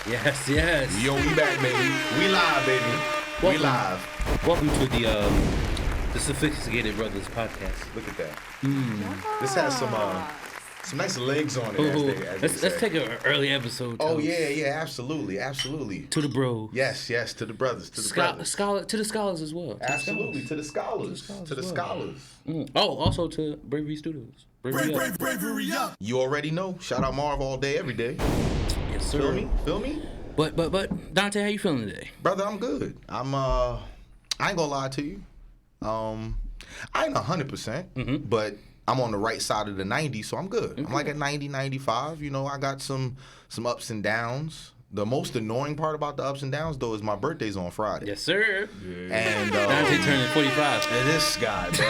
Yes, yes. Yo, we back, baby. We live, baby. We live. Welcome to the Sophisticated Brothers podcast. Look at that. This has some nice legs on it. Let's take an early episode. Oh yeah, absolutely. To the bro. Yes, to the brothers, to the brothers. To the scholars as well. Absolutely, to the scholars. Oh, also to Bravery Studios. Bravery up. You already know. Shout out Marv all day, every day. Yes, sir. Feel me? But Dante, how you feeling today? Brother, I'm good. I ain't gonna lie to you. I ain't 100%, but I'm on the right side of the 90, so I'm good. I'm like at 90, 95. You know, I got some ups and downs. The most annoying part about the ups and downs, though, is my birthday's on Friday. Yes, sir. Yeah. And Dante turning 45. This guy, bro.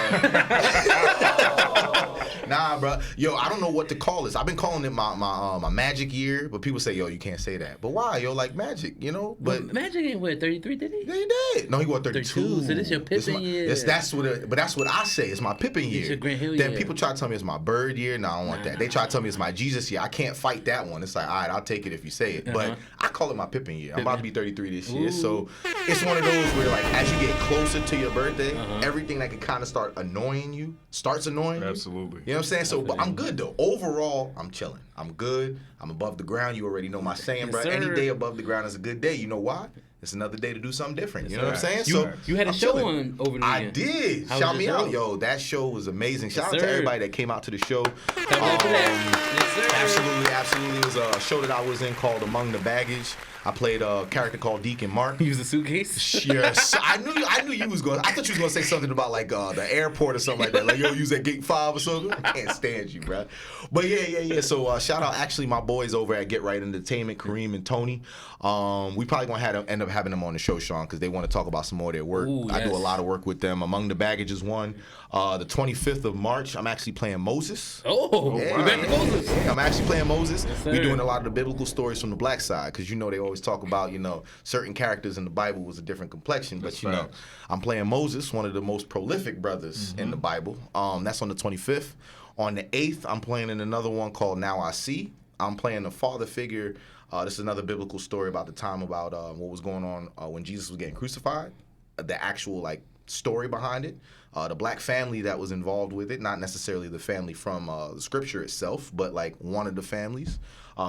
Nah, bro. Yo, I don't know what to call this. I've been calling it my magic year, but people say, yo, you can't say that. But why? Yo, like magic, you know? But Magic ain't what, 33, did he? Yeah, he did. No, he won 32. So this your Pippen year. That's what I say. It's my Pippen year. It's your Grant Hill Then year. people try to tell me it's my Bird year. No, I don't want that. They try to tell me it's my Jesus year. I can't fight that one. It's like, all right, I'll take it if you say it. But I call it my Pippen year. I'm about to be 33 this year. So it's one of those where, like, as you get closer to your birthday, everything that can kind of start annoying you starts annoying you. Absolutely. You know what I'm saying? So, but I'm good, though. Overall, I'm chilling. I'm good. I'm above the ground. You already know my saying, bro. Yes, Any day above the ground is a good day. You know why? It's another day to do something different. You know what I'm saying? You had a show on over the weekend. I did. Shout me out. Yo, that show was amazing. Shout out to everybody that came out to the show. Absolutely. It was a show that I was in called Among the Baggage. I played a character called Deacon Mark. He was a suitcase? Yes. I knew you was going. I thought you was going to say something about like the airport or something like that. Like, yo, you was at Gate 5 or something. I can't stand you, bro. But yeah. So shout out actually my boys over at Get Right Entertainment, Kareem and Tony. We probably going to end up having them on the show, Sean, because they want to talk about some more of their work. Ooh, I do a yes. lot of work with them. Among the Baggage is one. The 25th of March, I'm actually playing Moses. Oh, Yeah. we back to Moses. Yeah, I'm actually playing Moses. Yes, We're sir. doing a lot of the biblical stories from the black side because, you know, they always talk about, you know, certain characters in the Bible was a different complexion. But, you know, I'm playing Moses, one of the most prolific brothers in the Bible. That's on the 25th. On the 8th, I'm playing in another one called Now I See. I'm playing a father figure. This is another biblical story about the time about what was going on when Jesus was getting crucified. The actual, like, story behind it. The black family that was involved with it, not necessarily the family from the scripture itself, but like one of the families.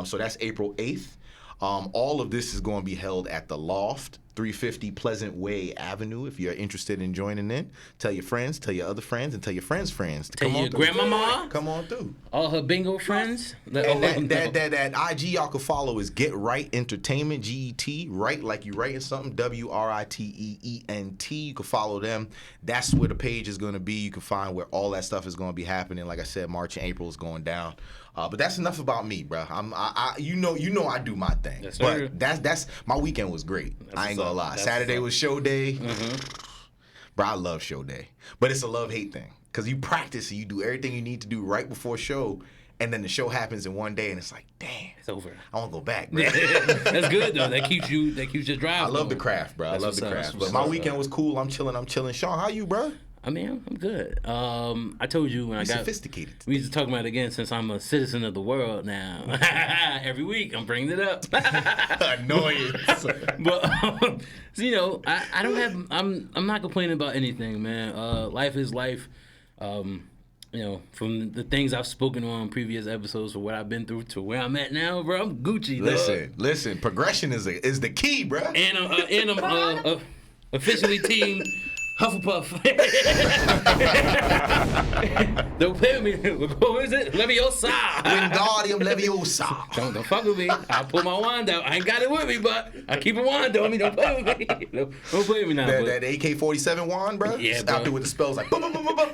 So that's April 8th. All of this is going to be held at the Loft, 350 Pleasant Way Avenue. If you're interested in joining in, tell your friends, tell your other friends, and tell your friends' friends to Tell come your on through. grandmama. Come on through. All her bingo friends. And that IG y'all can follow is Get Right Entertainment, GET, right like you writing something, WRITEENT. You can follow them. That's where the page is going to be. You can find where all that stuff is going to be happening. Like I said, March and April is going down. But that's enough about me, bro. You know I do my thing. Yes, sir. But that's my weekend was great. I ain't gonna lie. Saturday was show day. Bro, I love show day. But it's a love-hate thing. Because you practice and you do everything you need to do right before show, and then the show happens in one day, and it's like, damn. It's over. I want to go back, bro. That's good, though. That keeps your drive. I love the craft, bro. I love the craft. But my weekend was cool. I'm chilling. Sean, how you, bro? I mean, I'm good. I told you when I got sophisticated. We used to talk about it again since I'm a citizen of the world now. Every week I'm bringing it up. Annoyance. But so, you know, I don't have. I'm not complaining about anything, man. Life is life. You know, from the things I've spoken on previous episodes or what I've been through to where I'm at now, bro. I'm Gucci. Listen. Progression is the key, bro. And I'm officially team Hufflepuff. Don't play with me. What is it? Leviosa. Wingardium Leviosa. Don't fuck with me. I'll pull my wand out. I ain't got it with me, but I keep a wand on me. Don't play with me. Don't play with me now. That AK-47 wand, bro? Yeah, bro. Out there with the spells like, boom, boom, boom, boom, boom.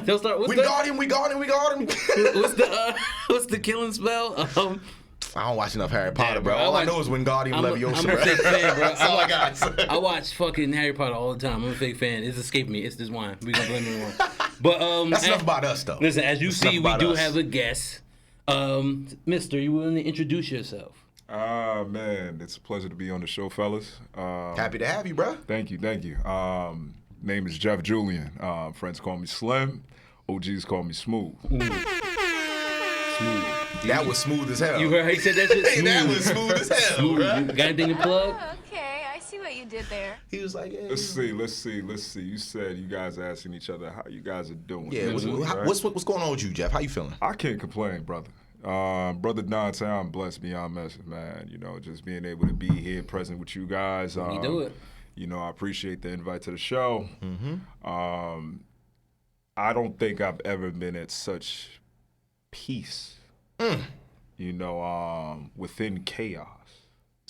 They'll start. We got him. What's the killing spell? I don't watch enough Harry Potter, bro. bro. All I know is Wingardium Leviosa. I'm a fake fan, bro. That's all I got. I watch fucking Harry Potter all the time. I'm a fake fan. It's escaped me. It's this wine. We gonna blame it on. But that's enough about us, though. Listen, as you see, we do us. have a guest. Mister, you willing to introduce yourself? Man, it's a pleasure to be on the show, fellas. Happy to have you, bro. Thank you. Name is Jeff Julian. Friends call me Slim. OGs call me Smooth. Smooth. That was smooth as hell. You heard how he said that shit? Hey, Smooth. that was smooth as hell, Smooth. bro. You got anything to plug? Oh, okay, I see what you did there. He was like, yeah. Let's see. You said you guys are asking each other how you guys are doing. Yeah, Right? what's going on with you, Jeff? How you feeling? I can't complain, brother. Brother Downtown, blessed beyond measure, man. You know, just being able to be here, present with you guys. You do it. You know, I appreciate the invite to the show. Mm-hmm. I don't think I've ever been at such peace. You know, within chaos.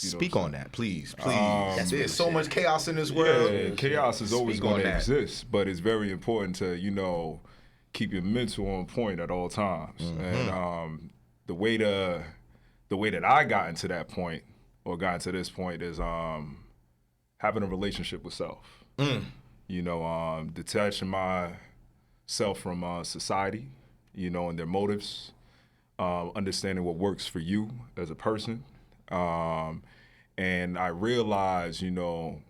You know Speak on that, please. There's so shit. much chaos in this world. Yeah, chaos is always Speak on going to that. exist, but it's very important to, you know, keep your mental on point at all times. And the way that I got into that point, or got into this point, is having a relationship with self. You know, detaching myself from society, you know, and their motives, understanding what works for you as a person. And I realized, you know,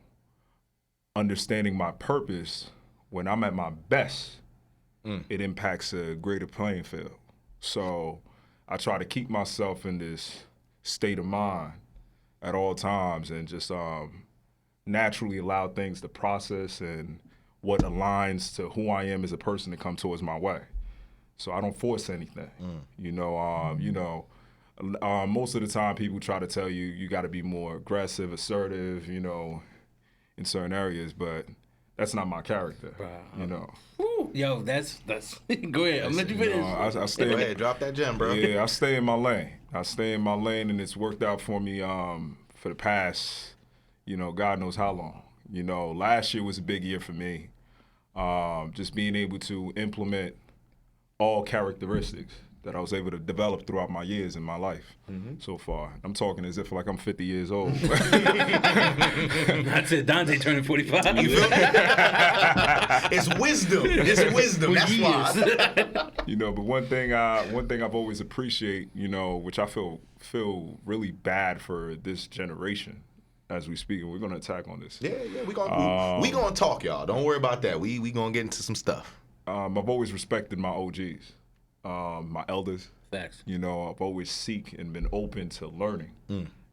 understanding my purpose, when I'm at my best, it impacts a greater playing field. So I try to keep myself in this state of mind at all times and just naturally allow things to process and what aligns to who I am as a person to come towards my way. So I don't force anything. You know, most of the time people try to tell you you got to be more aggressive, assertive, you know, in certain areas, but that's not my character. You know. Woo. Yo, that's go ahead. I'm let you finish. I stay. Go ahead, drop that gem, bro. Yeah, I stay in my lane. And it's worked out for me for the past, you know, God knows how long. You know, last year was a big year for me. Just being able to implement all characteristics that I was able to develop throughout my years in my life so far. I'm talking as if like I'm 50 years old. That's it. Dante turning 45. It's wisdom. It's wisdom. That's why. You know, but one thing I've always appreciate, you know, which I feel really bad for this generation as we speak, and we're gonna attack on this. Yeah, we gonna talk, y'all. Don't worry about that. We gonna get into some stuff. I've always respected my OGs, my elders. Facts. You know, I've always seek and been open to learning.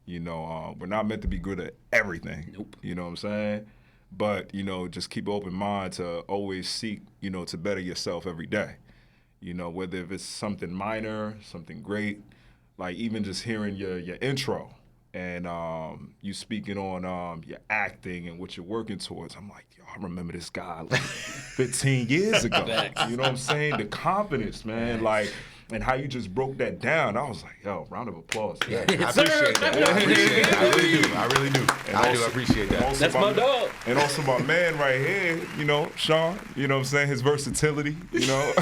You know, we're not meant to be good at everything. Nope. You know what I'm saying? But, you know, just keep an open mind to always seek, you know, to better yourself every day. You know, whether if it's something minor, something great, like even just hearing your intro and you speaking on your acting and what you're working towards. I'm like, yo, I remember this guy like 15 years ago. You know what I'm saying? The confidence, man, like, and how you just broke that down. I was like, yo, round of applause. Yeah, I appreciate that. I really do. I appreciate that. That's my dog. And also my man right here, you know, Sean, you know what I'm saying, his versatility, you know.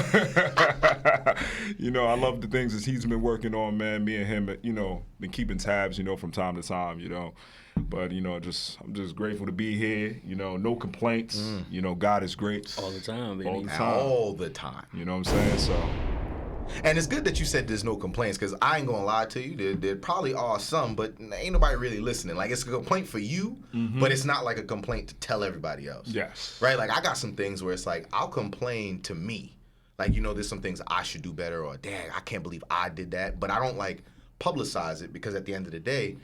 You know, I love the things that he's been working on, man. Me and him, you know, been keeping tabs, you know, from time to time, you know. But, you know, I'm just grateful to be here. You know, no complaints. You know, God is great. All the time, baby. All the time. All the time. You know what I'm saying? So. And it's good that you said there's no complaints, because I ain't gonna lie to you. There probably are some, but ain't nobody really listening. Like, it's a complaint for you, but it's not like a complaint to tell everybody else. Yes. Right? Like, I got some things where it's like, I'll complain to me. Like, you know, there's some things I should do better, or, dang, I can't believe I did that. But I don't, like, publicize it, because at the end of the day,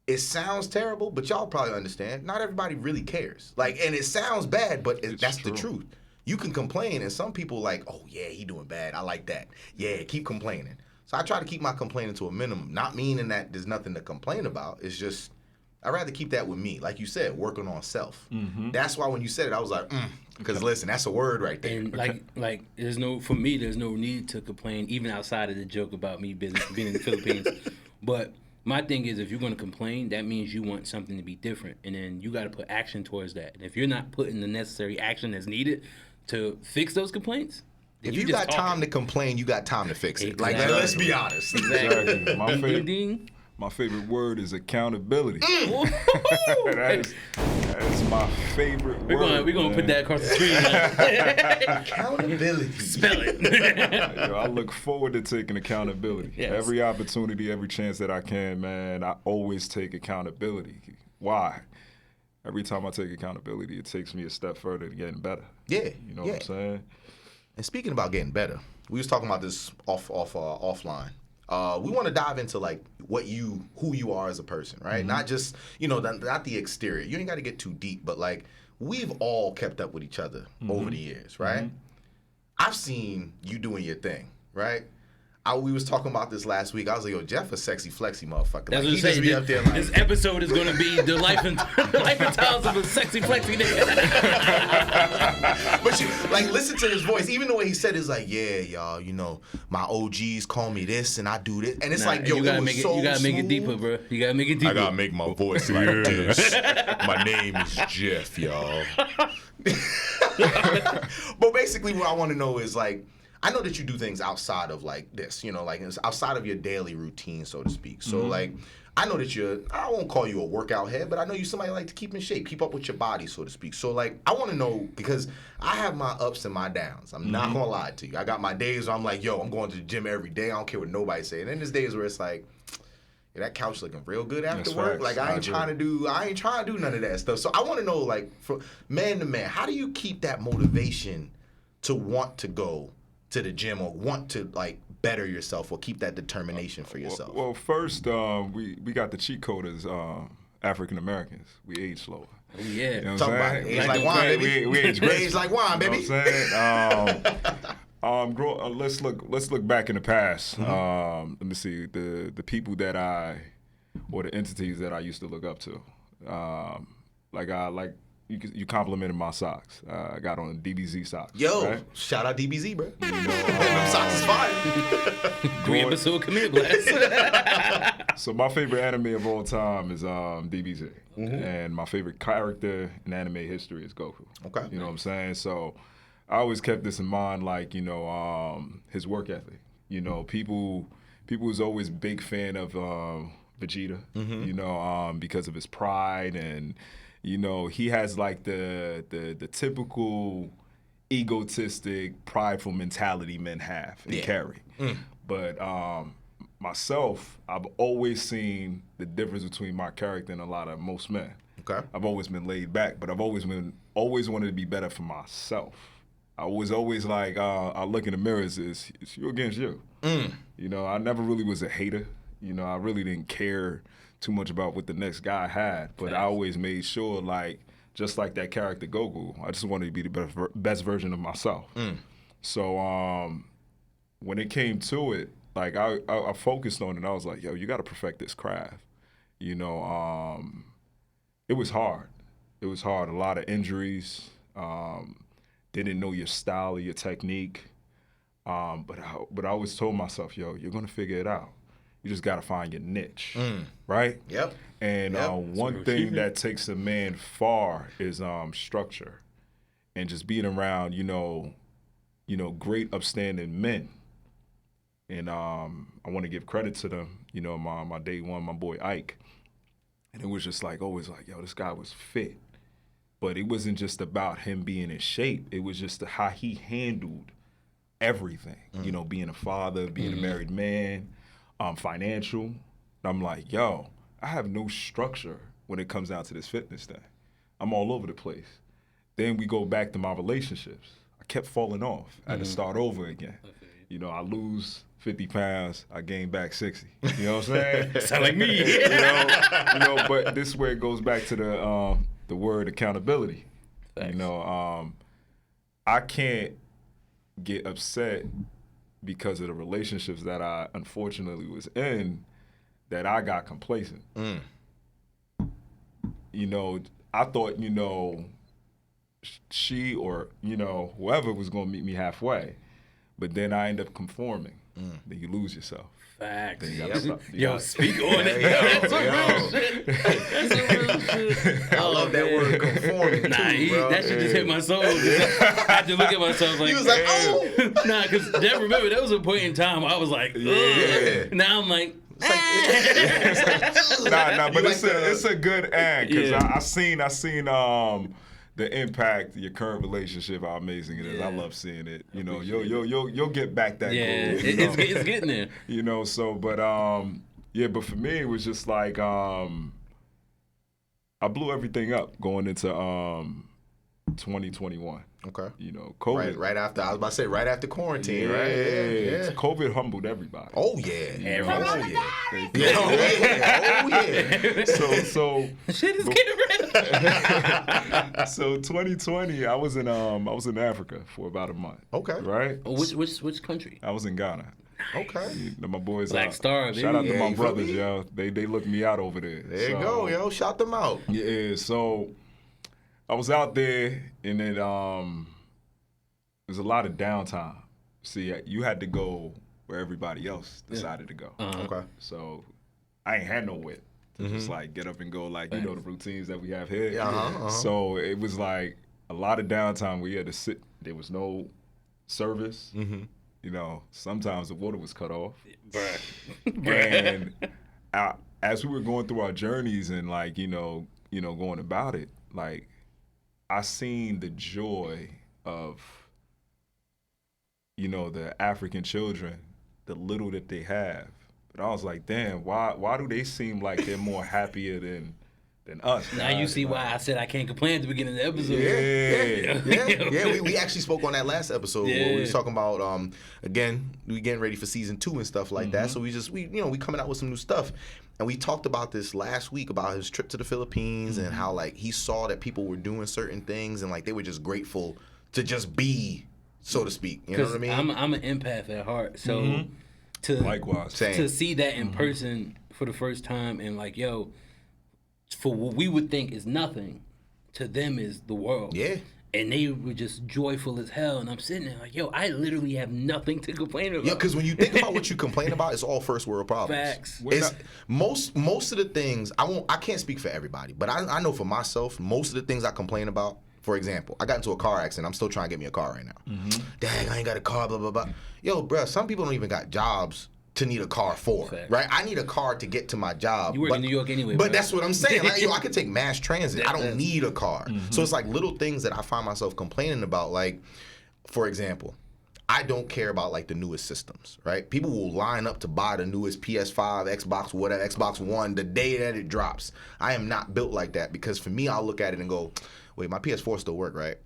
it sounds terrible, but y'all probably understand. Not everybody really cares. Like, and it sounds bad, but that's true. the truth. You can complain, and some people like, oh, yeah, he doing bad. I like that. Yeah, keep complaining. So I try to keep my complaining to a minimum. Not meaning that there's nothing to complain about. It's just, I'd rather keep that with me. Like you said, working on self. That's why when you said it, I was like, because listen, that's a word right there. And like, there's no need to complain, even outside of the joke about me being in the Philippines. But my thing is, if you're going to complain, that means you want something to be different. And then you got to put action towards that. And if you're not putting the necessary action that's needed to fix those complaints, if you got time to complain, you got time to fix it. Exactly. Like, let's be honest. Exactly. Ding. My favorite word is accountability. Woo-hoo-hoo! that is my favorite word. We're gonna put that across the screen. Accountability. Spell it. Yo, I look forward to taking accountability. Yes. Every opportunity, every chance that I can, man, I always take accountability. Why? Every time I take accountability, it takes me a step further to getting better. Yeah. You know what I'm saying? And speaking about getting better, we was talking about this offline. We want to dive into like who you are as a person, right? Not just not the exterior. You ain't got to get too deep, but like we've all kept up with each other over the years, right? I've seen you doing your thing, right? We was talking about this last week. I was like, yo, Jeff a sexy flexy motherfucker. That's like, what I'm saying. Up there like, this episode is going to be the life and times of a sexy flexy nigga. But you like listen to his voice. Even the way he said it's like, yeah, y'all, my OGs call me this and I do this. And it's like, yo, you gotta it was make it. so You gotta make it smooth. deeper, bro. You gotta make it deeper. I gotta make my voice like this. My name is Jeff, y'all. But basically what I want to know is like, I know that you do things outside of like this, like it's outside of your daily routine, so to speak. So like, I know that I won't call you a workout head, but I know you're somebody like to keep in shape, keep up with your body, so to speak. So like, I want to know, because I have my ups and my downs. I'm not gonna lie to you. I got my days where I'm like, yo, I'm going to the gym every day. I don't care what nobody say. And then there's days where it's like, yeah, that couch looking real good after That's work. facts. Like I ain't trying to do none of that stuff. So I want to know, like, from man to man, how do you keep that motivation to want to go to the gym or want to like better yourself or keep that determination for yourself? Well, first, we got the cheat code as African Americans. We age slower. Oh, yeah. You know what Talk I'm about saying? it. Age like wine, baby. We age great. Age like wine, baby. You know what I'm saying? Let's look back in the past. Let me see the people or the entities that I used to look up to. You complimented my socks. I got on DBZ socks. Yo, right? shout out DBZ, bro. Them socks is fire. 3 episode commit blast. So my favorite anime of all time is DBZ, and my favorite character in anime history is Goku. Okay, you know what I'm saying? So I always kept this in mind, like his work ethic. People was always big fan of Vegeta, because of his pride and. He has like the typical egotistic, prideful mentality men have and carry. But myself, I've always seen the difference between my character and most men. Okay. I've always been laid back, but I've always wanted to be better for myself. I was always like, I look in the mirror, it's you against you. I never really was a hater. I really didn't care too much about what the next guy had, but I always made sure, like, just like that character Goku, I just wanted to be the best version of myself. So when it came to it, like I focused on it. I was like, yo, you got to perfect this craft. It was hard. It was hard. A lot of injuries. Didn't know your style or your technique. But I always told myself, yo, you're gonna figure it out. You just got to find your niche, right? Yep. And one thing that takes a man far is structure, and just being around, great upstanding men. And I want to give credit to them. My day one, my boy Ike, and it was just like always like, yo, this guy was fit, but it wasn't just about him being in shape. It was just how he handled everything. Being a father, being a married man. Financial. I'm like, yo, I have no structure when it comes down to this fitness thing. I'm all over the place. Then we go back to my relationships. I kept falling off. I had to start over again. I lose 50 pounds, I gain back 60. You know what I'm saying? Sound like me. But this is where it goes back to the word accountability. Thanks. I can't get upset because of the relationships that I unfortunately was in, that I got complacent. I thought, she or, whoever was gonna meet me halfway. But then I end up conforming. Then you lose yourself. Facts. Yo, speak on it. That's some real shit. I love that word, conforming. That shit just hit my soul. I had to look at myself like, he was like, oh. Because remember, there was a point in time I was like, ugh. Now I'm like, but it's a good ad because I seen the impact, your current relationship, how amazing it is. I love seeing it. You'll get back that goal. It's getting there. But for me it was just like I blew everything up going into 2021. Okay. You know, COVID. Right after, I was about to say, right after quarantine, Yeah, right? Yeah. COVID humbled everybody. Oh, yeah. You know? Oh, yeah. Oh, yeah. So Shit is getting real. So 2020, I was in Africa for about a month. Okay. Right? Oh, which country? I was in Ghana. Okay. You know, my boys Black Star, baby. Shout out to Yeah, my you feel brothers, me? yo. They looked me out over there. There you go, yo. Shout them out. Yeah, so I was out there, and then there's a lot of downtime. See, you had to go where everybody else decided to go. Okay. So I ain't had no wit to just like get up and go, like, you know, the routines that we have here. Yeah, So it was like a lot of downtime where you had to sit. There was no service. You know, sometimes the water was cut off. And as we were going through our journeys and like, you know, going about it, like I seen the joy of, you know, the African children, the little that they have. But I was like, damn, why do they seem like they're more happier than us? Now you see why I said I can't complain at the beginning of the episode. Yeah. We actually spoke on that last episode where we was talking about again, we getting ready for season 2 and stuff like that. So we coming out with some new stuff. And we talked about this last week about his trip to the Philippines and how like he saw that people were doing certain things and like they were just grateful to just be, so to speak. You know what I mean? I'm an empath at heart. So Likewise. to see that in person for the first time and like, yo, for what we would think is nothing, to them is the world. Yeah. And they were just joyful as hell. And I'm sitting there like, yo, I literally have nothing to complain about. Yeah, because when you think about what you complain about, it's all first world problems. Facts. It's, most of the things, I can't speak for everybody, but I know for myself, most of the things I complain about, for example, I got into a car accident. I'm still trying to get me a car right now. Dang, I ain't got a car, blah, blah, blah. Yo, bruh, some people don't even got jobs to need a car for, right? I need a car to get to my job. You work in New York anyway, but that's what I'm saying. Like, yo, I could take mass transit. I don't need a car. Mm-hmm. So it's like little things that I find myself complaining about. Like, for example, I don't care about like the newest systems, right? People will line up to buy the newest PS5, Xbox, whatever, Xbox One the day that it drops. I am not built like that because for me, I'll look at it and go, wait, my PS4 still work, right?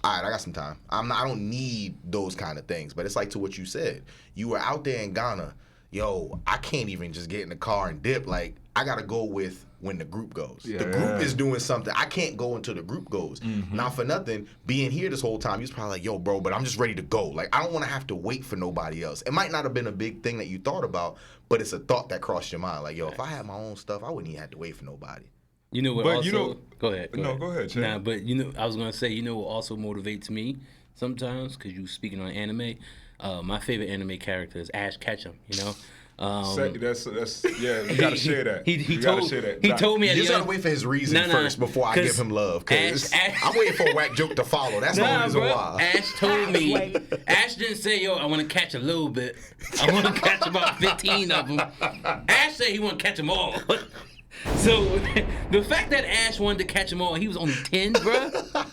All right, I got some time. I don't need those kind of things. But it's like to what you said. You were out there in Ghana. Yo, I can't even just get in the car and dip. Like, I got to go with when the group goes. The group is doing something. I can't go until the group goes. Not for nothing, being here this whole time, he was probably like, yo, bro, but I'm just ready to go. Like, I don't want to have to wait for nobody else. It might not have been a big thing that you thought about, but it's a thought that crossed your mind. Like, yo, if I had my own stuff, I wouldn't even have to wait for nobody. You know what But also... you know... Go ahead. Go ahead, Chad. Nah, but you know, I was going to say, you know what also motivates me sometimes, because you speaking on anime, my favorite anime character is Ash Ketchum, you know? That's yeah. We gotta share that. He told me. You just gotta wait for his reason first before I give him love. Cause I'm waiting for a whack joke to follow. That's the only reason why. Ash told me. Ash didn't say, "Yo, I want to catch a little bit. I want to catch about 15 of them." Ash said he want to catch them all. So the fact that Ash wanted to catch them all, he was only 10, bruh.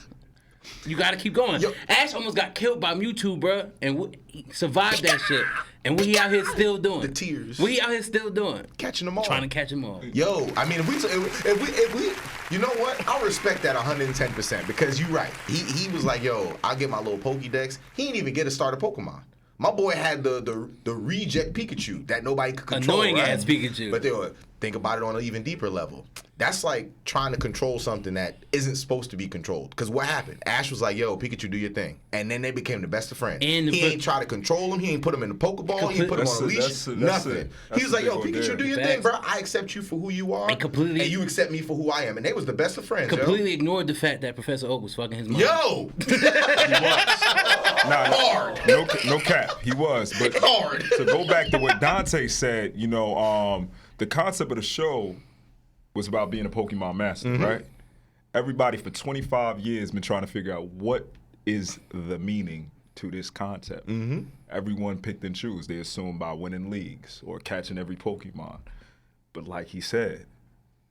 You gotta keep going. Yo. Ash almost got killed by Mewtwo, bruh, and he survived that shit. And what he out here still doing? The tears. What he out here still doing? Catching them all. Trying to catch them all. Yo, I mean, if we, you know what? I respect that 110% because you're right. He was like, yo, I'll get my little Pokédex. He didn't even get to start a Pokemon. My boy had the reject Pikachu that nobody could control. Annoying right? ass Pikachu. But they were think about it on an even deeper level. That's like trying to control something that isn't supposed to be controlled. Because what happened? Ash was like, yo, Pikachu, do your thing. And then they became the best of friends. And he ain't try to control him. He ain't put him in the Pokeball. He ain't put him on a leash. Nothing. He was like, yo, Pikachu, do your thing, bro. I accept you for who you are. And you accept me for who I am. And they was the best of friends, completely ignored the fact that Professor Oak was fucking his mom. Yo! He was. Hard. No cap. He was. But hard. To go back to what Dante said, you know, the concept of the show was about being a Pokemon master, right? Everybody for 25 years been trying to figure out what is the meaning to this concept. Everyone picked and choose. They assumed by winning leagues or catching every Pokemon. But like he said,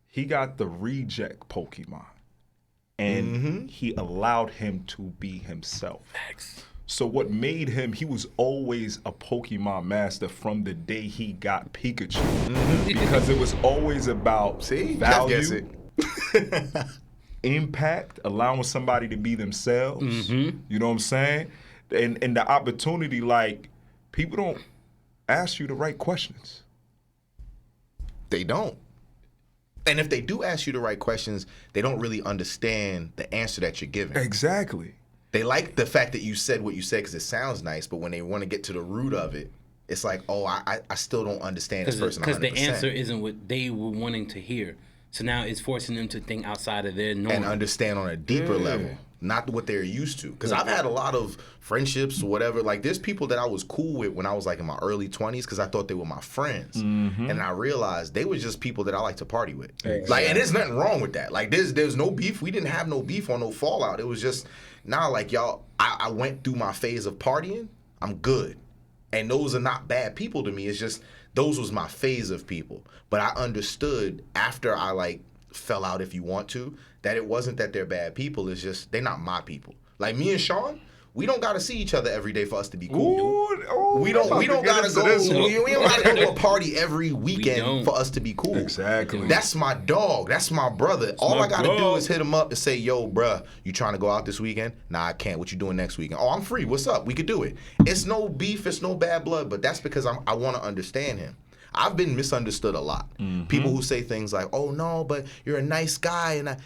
he got the reject Pokemon. And he allowed him to be himself. So what made him, he was always a Pokemon master from the day he got Pikachu. Because it was always about value. impact, allowing somebody to be themselves. You know what I'm saying? And the opportunity, like, people don't ask you the right questions. They don't. And if they do ask you the right questions, they don't really understand the answer that you're giving. Exactly. They like the fact that you said what you said because it sounds nice, but when they want to get to the root of it, it's like, oh, I still don't understand this person 100%. Because the answer isn't what they were wanting to hear. So now it's forcing them to think outside of their norm. And understand on a deeper level, not what they're used to. Because I've had a lot of friendships or whatever. Like, there's people that I was cool with when I was, like, in my early 20s because I thought they were my friends. And I realized they were just people that I like to party with. Exactly. Like, and there's nothing wrong with that. Like, there's no beef. We didn't have no beef or no fallout. It was just, like, y'all, I went through my phase of partying. I'm good. And those are not bad people to me. It's just, those was my phase of people. But I understood after I, like, fell out, if you want to, that it wasn't that they're bad people. It's just, they're not my people. Like, me and Sean, we don't got to see each other every day for us to be cool. We don't gotta go. We don't gotta go to a party every weekend for us to be cool. Exactly. That's my dog. That's my brother. All I gotta do is hit him up and say, "Yo, bruh, you trying to go out this weekend? Nah, I can't. What you doing next weekend? Oh, I'm free. What's up? We could do it." It's no beef. It's no bad blood. But that's because I want to understand him. I've been misunderstood a lot. People who say things like, "Oh no, but you're a nice guy," and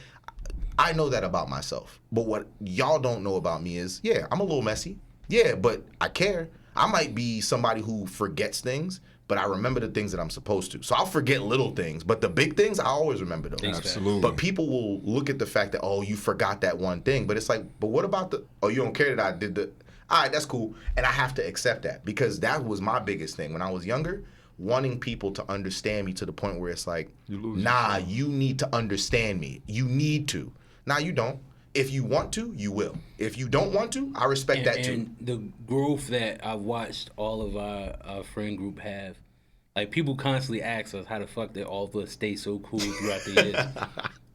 I know that about myself. But what y'all don't know about me is, yeah, I'm a little messy. Yeah, but I care. I might be somebody who forgets things, but I remember the things that I'm supposed to. So I'll forget little things, but the big things, I always remember those. Absolutely. But people will look at the fact that, oh, you forgot that one thing. But it's like, but what about you don't care that I did all right, that's cool. And I have to accept that because that was my biggest thing when I was younger. Wanting people to understand me to the point where it's like, you need to understand me. You need to. Nah, you don't. If you want to, you will. If you don't want to, I respect that too. And the growth that I've watched all of our friend group have, like, people constantly ask us how the fuck did all of us stay so cool throughout the years.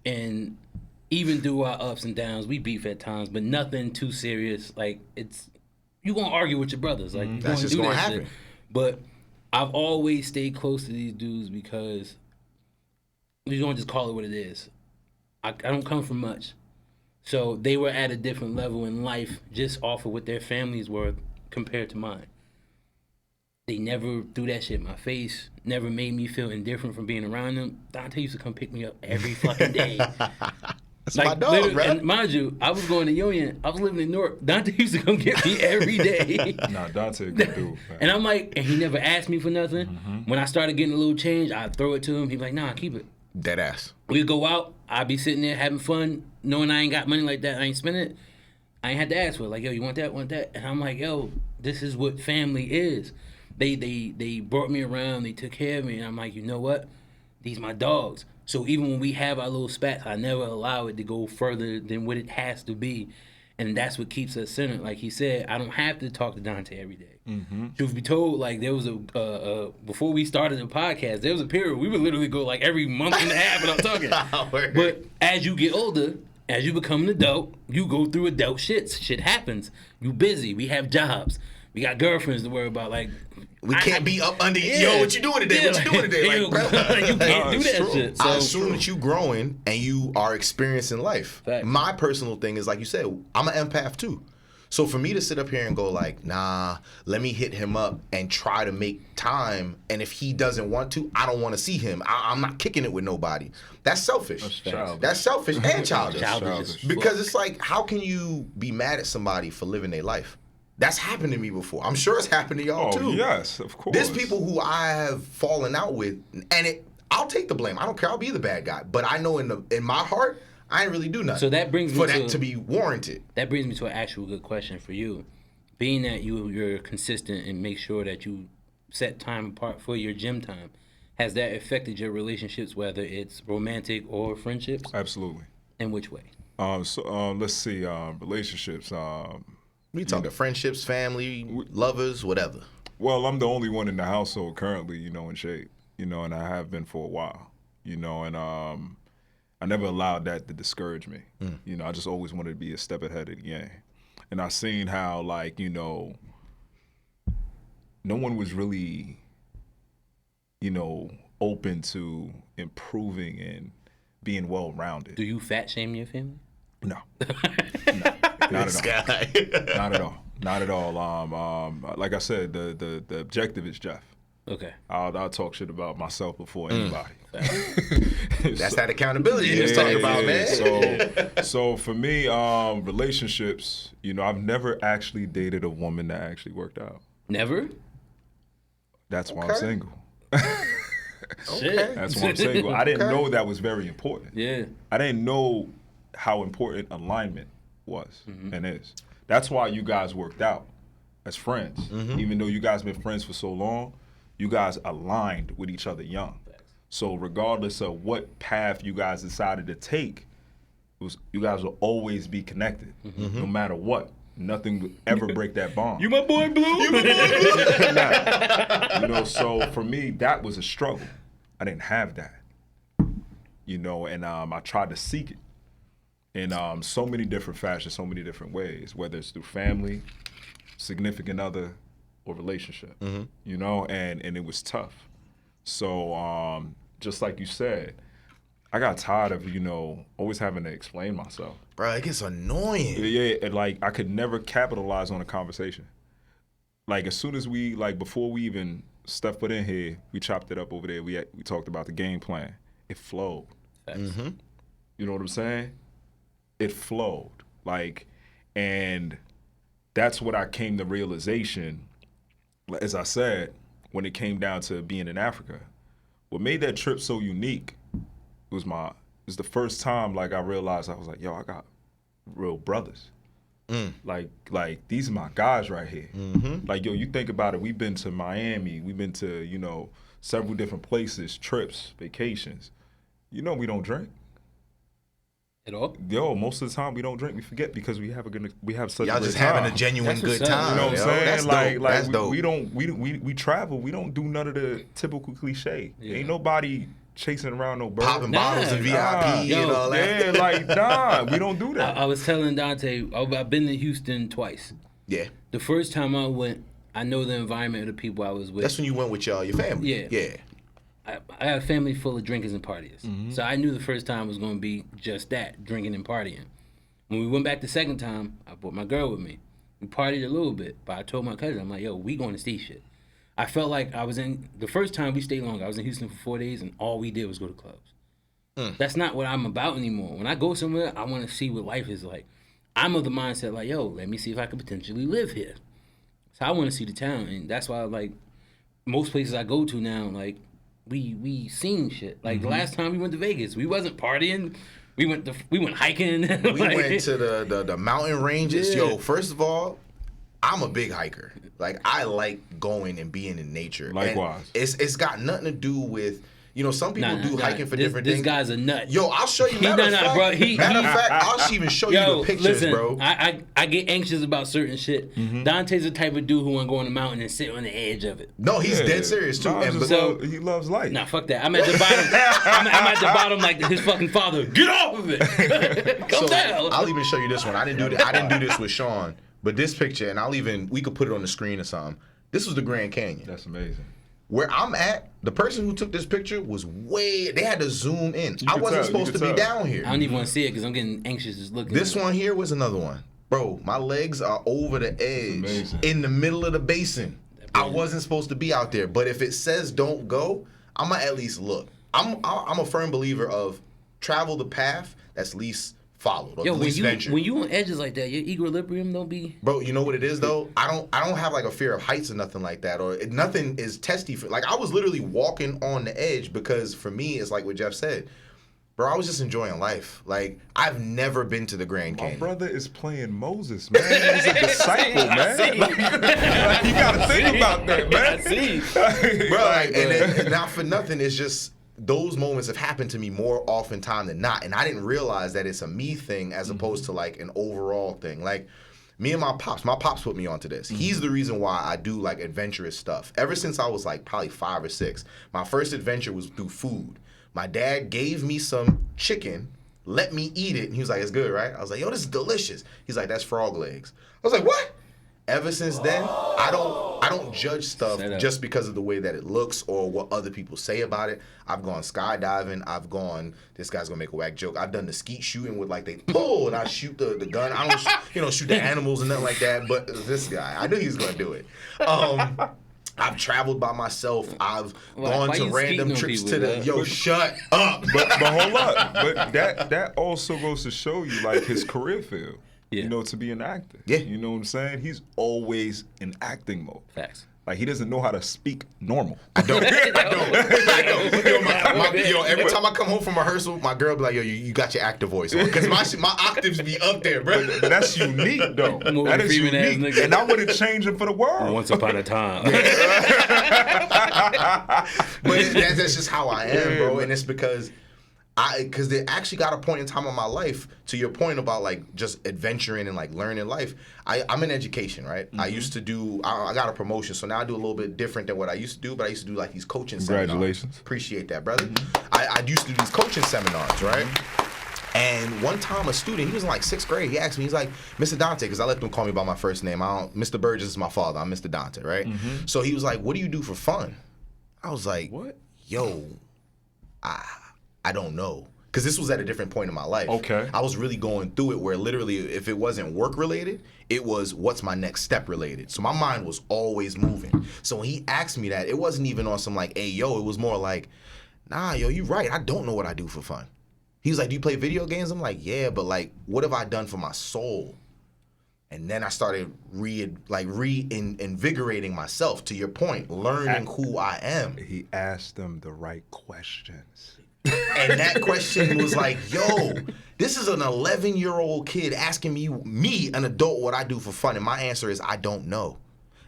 And even through our ups and downs, we beef at times, but nothing too serious. Like, you gonna argue with your brothers. Like, that's just gonna happen. Shit. But I've always stayed close to these dudes because you don't just call it what it is. I don't come from much. So they were at a different level in life just off of what their families were compared to mine. They never threw that shit in my face, never made me feel indifferent from being around them. Dante used to come pick me up every fucking day. That's like, my dog, bro. And mind you, I was going to Union. I was living in Newark. Dante used to come get me every day. Nah, Dante could do. And I'm like, and he never asked me for nothing. When I started getting a little change, I'd throw it to him. He'd be like, nah, keep it. Dead ass. We'd go out. I'd be sitting there having fun, knowing I ain't got money like that. I ain't spending it. I ain't had to ask for it. Like, yo, you want that? Want that? And I'm like, yo, this is what family is. They brought me around. They took care of me. And I'm like, you know what? These my dogs. So even when we have our little spats, I never allow it to go further than what it has to be. And that's what keeps us centered. Like he said, I don't have to talk to Dante every day. Truth be told, like, there was before we started the podcast, there was a period we would literally go like every month and a half without talking. But as you get older, as you become an adult, you go through adult shit. Shit happens. You busy. We have jobs. We got girlfriends to worry about. Like, we can't be up under. Yo, what you doing today? What you doing today? Like, bro, you can't do that shit. So, I assume that you growing and you are experiencing life. Fact. My personal thing is, like you said, I'm an empath too. So for me to sit up here and go like, nah, let me hit him up and try to make time, and if he doesn't want to, I don't want to see him. I'm not kicking it with nobody. That's selfish. That's selfish and childish. Because it's like, how can you be mad at somebody for living their life? That's happened to me before. I'm sure it's happened to y'all too. Yes, of course. There's people who I have fallen out with, and I'll take the blame. I don't care. I'll be the bad guy. But I know in my heart, I ain't really do nothing. So that brings me for that to be warranted. That brings me to an actual good question for you. Being that you're consistent and make sure that you set time apart for your gym time, has that affected your relationships, whether it's romantic or friendships? Absolutely. In which way? Let's see. Relationships. We talking friendships, family, lovers, whatever. Well, I'm the only one in the household currently, in shape, and I have been for a while, and I never allowed that to discourage me. I just always wanted to be a step ahead of the game. And I seen how, like, no one was really, open to improving and being well-rounded. Do you fat shame your family? No. No, not at all. Not at all. Not at all. Like I said, the objective is Jeff. Okay. I'll talk shit about myself before anybody. That's that accountability you was talking about, man. So for me, relationships, I've never actually dated a woman that actually worked out. Never? That's why I'm single. Shit. That's why I'm single. I didn't know that was very important. Yeah. I didn't know how important alignment was and is. That's why you guys worked out as friends. Even though you guys been friends for so long, you guys aligned with each other young. So regardless of what path you guys decided to take, you guys will always be connected, no matter what. Nothing would ever break that bond. You my boy, Blue. You my boy, Blue. So for me, that was a struggle. I didn't have that. And I tried to seek it in so many different fashions, so many different ways, whether it's through family, significant other, or relationship. And it was tough. So just like you said, I got tired of, always having to explain myself. Bro, it gets annoying. Yeah, and I could never capitalize on a conversation. As soon as before we even stepped foot in here, we chopped it up over there. We talked about the game plan. It flowed. You know what I'm saying? It flowed. And that's what I came to realization, as I said, when it came down to being in Africa. What made that trip so unique was the first time I realized I was like, yo, I got real brothers. These are my guys right here. Yo, you think about it, we've been to Miami, we've been to, several different places, trips, vacations. We don't drink. At all? Yo, most of the time we don't drink. We forget because we have such y'all a good just time. having a genuine good up. time. You know what I'm saying? That's dope. We travel. We don't do none of the typical cliche. Ain't nobody chasing around no bird. Popping bottles in VIP and all that. Yeah, we don't do that. I was telling Dante, I've been to Houston twice. Yeah. The first time I went, I know the environment of the people I was with. That's when you went with your family. Yeah. Yeah. I had a family full of drinkers and partiers. So I knew the first time was going to be just that, drinking and partying. When we went back the second time, I brought my girl with me. We partied a little bit, but I told my cousin, I'm like, yo, we going to see shit. I felt like I was the first time we stayed longer, I was in Houston for 4 days, and all we did was go to clubs. That's not what I'm about anymore. When I go somewhere, I want to see what life is like. I'm of the mindset like, yo, let me see if I could potentially live here. So I want to see the town, and that's why, most places I go to now, we seen shit. The last time we went to Vegas, we wasn't partying. We went hiking. We went to the mountain ranges. Yeah. Yo, first of all, I'm a big hiker. I like going and being in nature. Likewise. And it's got nothing to do with, some people do hiking for different this things. This guy's a nut. Yo, I'll show you. Matter of fact, I'll even show you the pictures, listen, bro. I get anxious about certain shit. Dante's the type of dude who want to go on the mountain and sit on the edge of it. No, he's dead serious too. He loves light. Nah, fuck that. I'm at the bottom. I'm at the bottom like his fucking father. Get off of it. Come down. I'll even show you this one. I didn't do this with Sean, but this picture, and we could put it on the screen or something. This was the Grand Canyon. That's amazing. Where I'm at, the person who took this picture was they had to zoom in. I wasn't supposed to be down here. I don't even want to see it because I'm getting anxious just looking. This one here was another one. Bro, my legs are over the edge in the middle of the basin. I wasn't supposed to be out there. But if it says don't go, I'm going to at least look. I'm a firm believer of travel the path that's least followed or least ventured. When you on edges like that, your equilibrium don't be. Bro, you know what it is though? I don't have a fear of heights or nothing like that, or nothing is testy for. I was literally walking on the edge because for me, it's like what Jeff said. Bro, I was just enjoying life. I've never been to the Grand Canyon. My brother is playing Moses, man. He's a disciple, man. You gotta think about that, man. I see. Bro, and not for nothing, it's just those moments have happened to me more often time than not, and I didn't realize that it's a me thing as opposed to an overall thing. Me and my pops put me onto this. He's the reason why I do adventurous stuff. Ever since I was probably 5 or 6, my first adventure was through food. My dad gave me some chicken, let me eat it, and he was like, "It's good, right?" I was like, "Yo, this is delicious." He's like, "That's frog legs." I was like, "What?" Ever since then, I don't judge stuff Set up. just because of the way that it looks or what other people say about it. I've gone skydiving. I've gone, this guy's gonna make a whack joke. I've done the skeet shooting with like they pull and I shoot the gun. I don't shoot the animals and nothing like that. But this guy, I knew he was gonna do it. I've traveled by myself. I've gone why to you random skeeting on trips people, to the. man? Yo, shut up. But hold up. But that also goes to show you like his career field. Yeah. You know, to be an actor. Yeah. You know what I'm saying? He's always in acting mode. Facts. Like he doesn't know how to speak normal. I don't. Yo, every time I come home from rehearsal, my girl be like, "Yo, you got your actor voice on," because my octaves be up there, bro. But that's unique, though. That is Freeman ass unique, nigga. and I wouldn't change it for the world. Once upon a time. But that's just how I am, bro. And it's because they actually got a point in time in my life, to your point about like just adventuring and like learning life. I'm in education, right? I used to do, I got a promotion, so now I do a little bit different than what I used to do, but I used to do like these coaching seminars. Congratulations. Appreciate that, brother. I used to do these coaching seminars, right? And one time a student, he was in like 6th grade, he asked me, he's like, Mr. Dante, because I let them call me by my first name. Mr. Burgess is my father, I'm Mr. Dante, right? So he was like, what do you do for fun? I was like, What? Yo, I don't know. Because this was at a different point in my life. Okay. I was really going through it where literally if it wasn't work related, it was what's my next step related. So my mind was always moving. So when he asked me that, it wasn't even on some like, hey, yo, it was more like, nah, yo, you right. I don't know what I do for fun. He was like, do you play video games? I'm like, yeah, but like, what have I done for my soul? And then I started reinvigorating myself, to your point, learning who I am. He asked them the right questions. And that question was like, yo, this is an 11-year-old kid asking me, an adult, what I do for fun. And my answer is, I don't know.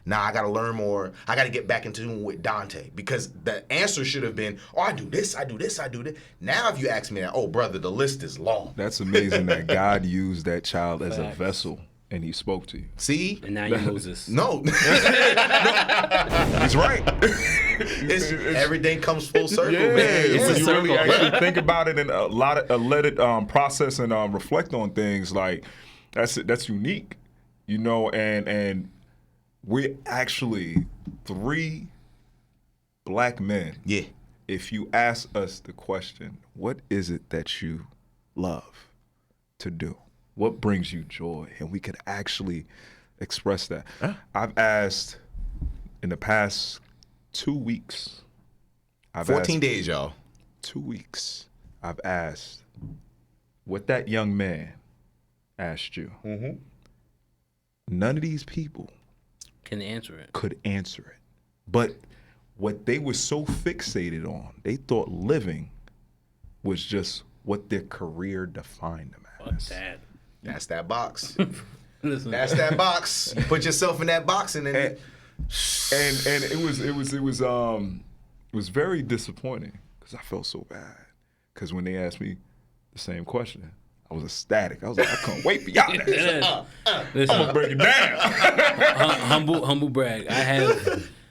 Now I got to learn more. I got to get back into tune with Dante, because the answer should have been, oh, I do this, I do this, I do this. Now if you ask me that, oh, brother, the list is long. That's amazing that God used that child as a vessel and he spoke to you. See? And now you're Moses. No. He's right. Everything comes full circle, Yeah, man. when a you really circle. actually think about it and let it process and reflect on things, like that's unique, you know. And we're actually 3 black men. Yeah. If you ask us the question, what is it that you love to do? What brings you joy? And we could actually express that. I've asked in the past 2 weeks. 14 days, y'all. 2 weeks. I've asked what that young man asked you. None of these people Can answer it. could answer it. But what they were so fixated on, they thought living was just what their career defined them Fuck as. that. That's that box. Listen. That's that box. You put yourself in that box and then... And it was very disappointing, because I felt so bad. Because when they asked me the same question, I was ecstatic. I was like, I can't wait for y'all. Listen, I'm gonna break it down. humble brag.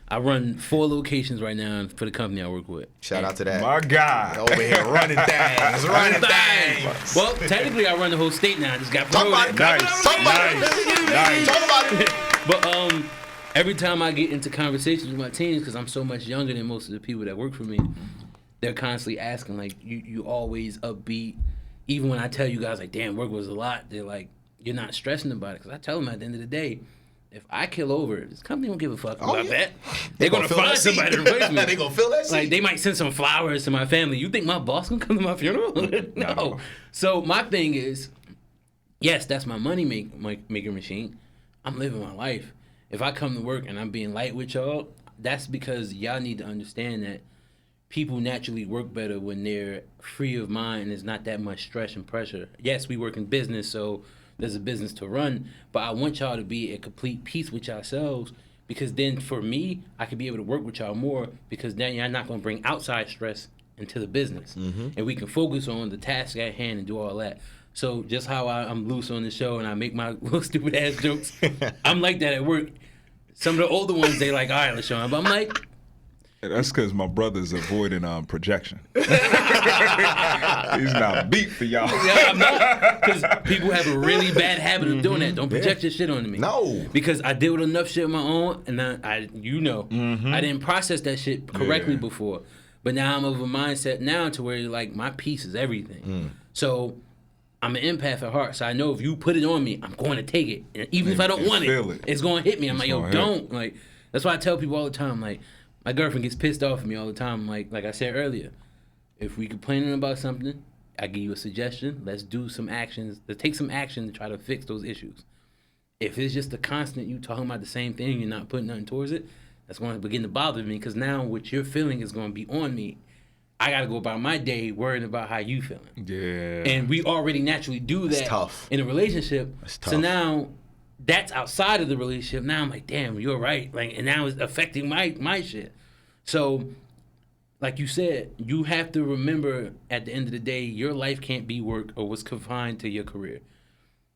I run 4 locations right now for the company I work with. Shout out to that. My God. Over here running things. Running things. Well, technically, I run the whole state now. I just got Talk about promoted. it. Nice. Talk about it. Nice. Talk about it. But every time I get into conversations with my teams, because I'm so much younger than most of the people that work for me, they're constantly asking, like, you always upbeat. Even when I tell you guys, like, damn, work was a lot, they're like, you're not stressing about it. Because I tell them at the end of the day, if I kill over, this company don't give a fuck about that. They're gonna fill find that seat. somebody to replace me. They gonna fill that seat. Like, they might send some flowers to my family. You think my boss gonna come to my funeral? No. So my thing is, yes, that's my money maker machine. I'm living my life. If I come to work and I'm being light with y'all, that's because y'all need to understand that people naturally work better when they're free of mind and there's not that much stress and pressure. Yes, we work in business, so there's a business to run, but I want y'all to be at complete peace with yourselves, because then for me, I can be able to work with y'all more, because then you're not going to bring outside stress into the business. And we can focus on the task at hand and do all that. So just how I'm loose on the show and I make my little stupid ass jokes, I'm like that at work. Some of the older ones, they like, all right, LaShawn. But I'm like, That's because my brother's avoiding projection. He's not beat for y'all. Yeah, I'm not. Because people have a really bad habit of doing that. Don't project your shit onto me. No. Because I deal with enough shit on my own, and I I didn't process that shit correctly before. But now I'm of a mindset now to where like my peace is everything. So I'm an empath at heart, so I know if you put it on me, I'm going to take it. And even if I don't want it, it's going to hit me. I'm like, yo, don't. Like, that's why I tell people all the time, like, my girlfriend gets pissed off at me all the time. Like I said earlier, if we complaining about something, I give you a suggestion. Let's do some actions. Let's take some action to try to fix those issues. If it's just a constant you talking about the same thing, you're not putting nothing towards it, that's going to begin to bother me because now what you're feeling is going to be on me. I got to go about my day worrying about how you feeling. Yeah. And we already naturally do that tough. in a relationship. It's tough. So now that's outside of the relationship. Now I'm like, damn, you're right. Like, and now it's affecting my shit. So, like you said, you have to remember at the end of the day, your life can't be work or was confined to your career.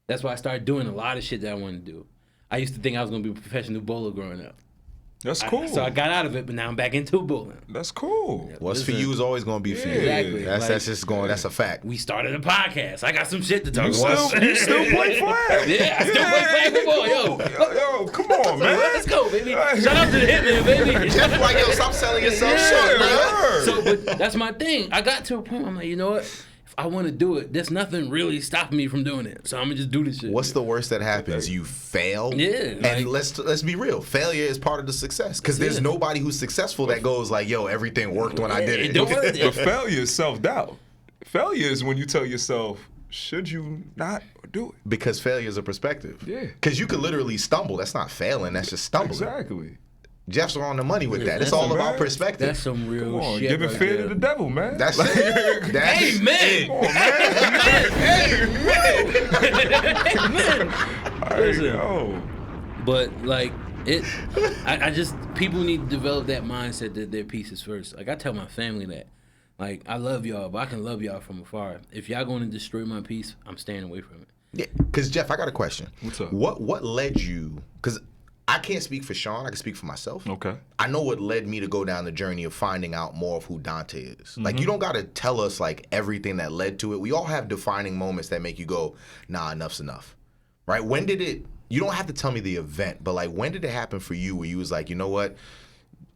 That's why I started doing a lot of shit that I wanted to do. I used to think I was going to be a professional bowler growing up. That's cool. So I got out of it, but now I'm back into bowling. That's cool. What's for you is always going to be for you. Exactly. That's just going. That's a fact. We started a podcast. I got some shit to talk You about. still play flag? Yeah, I still play flag football. Yo, come on, man. Let's go, baby. Shout out to the Hitman, baby. Jeff, like, yo, stop selling yourself short, man. So, but that's my thing. I got to a point where I'm like, you know what? If I want to do it, there's nothing really stopping me from doing it. So I'm gonna just do this shit. What's the worst that happens? You fail. Yeah, like- And let's be real. Failure is part of the success because there's nobody who's successful that goes like, yo, everything worked when I did it. don't work. But failure is self-doubt. Failure is when you tell yourself, should you not do it? Because failure is a perspective. Yeah. Because you could literally stumble. That's not failing. That's just stumbling. Exactly. Jeff's on the money with that. It's Listen, all about man. perspective. That's some real Come on, shit. giving right fear there. to the devil, man. That's it. That's Amen. Come on, man. Amen. Listen. Yo. But like it, I just people need to develop that mindset that their peace is first. Like I tell my family that, like I love y'all, but I can love y'all from afar. If y'all going to destroy my peace, I'm staying away from it. Yeah, because Jeff, I got a question. What's up? What led you? Because I can't speak for Sean. I can speak for myself. Okay. I know what led me to go down the journey of finding out more of who Dante is. Mm-hmm. Like, you don't got to tell us, like, everything that led to it. We all have defining moments that make you go, nah, enough's enough. Right? When did it, you don't have to tell me the event, but, like, when did it happen for you where you was like, you know what?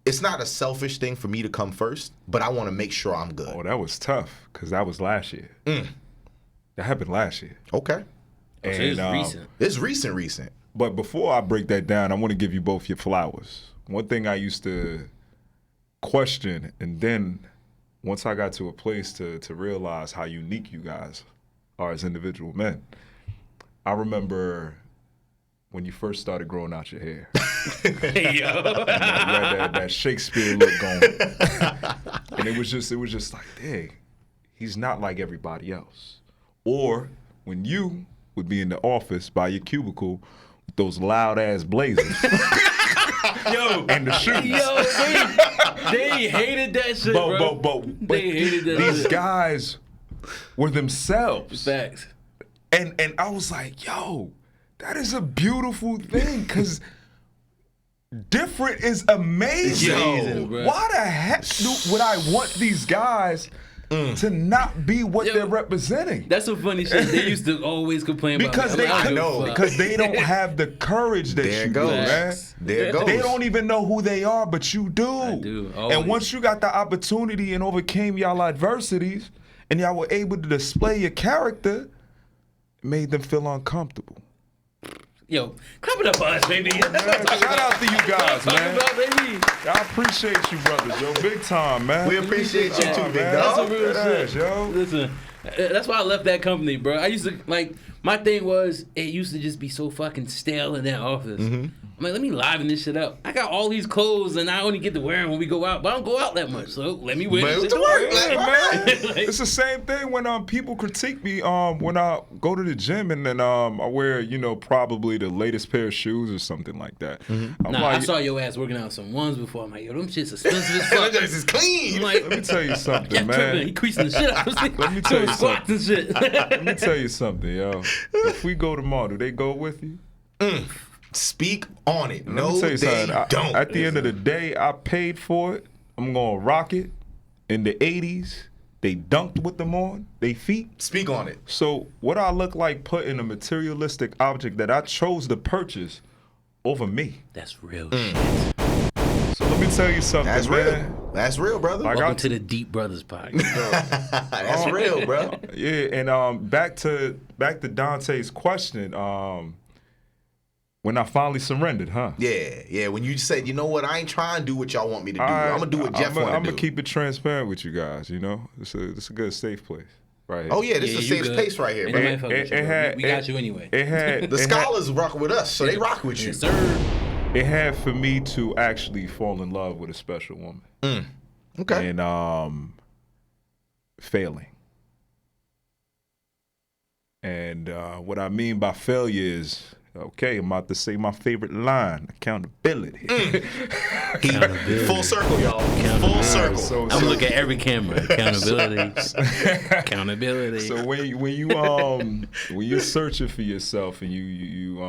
It's not a selfish thing for me to come first, but I want to make sure I'm good. Oh, that was tough because that was last year. That happened last year. Okay. So it's recent. It's recent. But before I break that down, I want to give you both your flowers. One thing I used to question, and then once I got to a place to realize how unique you guys are as individual men, I remember when you first started growing out your hair. Hey, yo. You had that Shakespeare look going. And it was just like, dang, he's not like everybody else. Or when you would be in the office by your cubicle with those loud ass blazers. Yo, and the shoes. Yo, they hated that shit, bro. But They hated that these shit. guys were themselves. Facts. And I was like, yo, that is a beautiful thing, because different is amazing. Amazing, bro. Why the heck would I want these guys to not be what they're representing? That's some funny shit. They used to always complain Because about me. because they don't have the courage that There you it do, goes. man. There it goes. They don't even know who they are, but you do. I do, always. And once you got the opportunity and overcame y'all adversities, and y'all were able to display your character, it made them feel uncomfortable. Yo, clap it up for us, baby. Man, shout out to you guys, man. About, baby. I appreciate you, brothers, yo. Big time, man. We appreciate you too, big man. That's dog. some real Yes, shit. yo. Listen, that's why I left that company, bro. I used to, like, my thing was, it used to just be so fucking stale in that office. I'm like, let me liven this shit up. I got all these clothes, and I only get to wear them when we go out, but I don't go out that much, so let me wear Man, this shit to work, to like, work. Man, Like- it's the same thing when people critique me when I go to the gym and then I wear, probably the latest pair of shoes or something like that. I'm Nah, like, I saw your ass working out some ones before. I'm like, yo, them shit's expensive as fuck. This is clean. I'm like, let me tell you something, yeah, man. he creasing the shit out. Let me tell you squats and shit. Let me tell you something, yo. If we go tomorrow, do they go with you? Speak on it. Let No, me tell you they something. don't. At the end of the day, I paid for it. I'm going to rock it. In the 80s, they dunked with them on their feet. Speak on it. So what I look like putting a materialistic object that I chose to purchase over me. That's real shit. So let me tell you something, That's man. real. That's real, brother. Like Welcome to the Deep Brothers podcast. That's real, bro. Yeah, and back to Dante's question. When I finally surrendered, huh? Yeah. When you said, you know what, I ain't trying to do what y'all want me to do. I'm gonna do what Jeff want to do. I'm gonna keep it transparent with you guys. You know, it's a good safe place, right? Oh yeah, this is a safe space right here, And bro. you might fuck with you, bro. We got you anyway. It had The scholars rock with us, so they rock with you. Yes, sir. it had for me to actually fall in love with a special woman. Okay. And failing. And what I mean by failure is, okay, I'm about to say my favorite line, accountability. Accountability. Full circle, y'all. Full circle. So, I'm looking at every camera. Accountability. Accountability. so when you're searching for yourself and you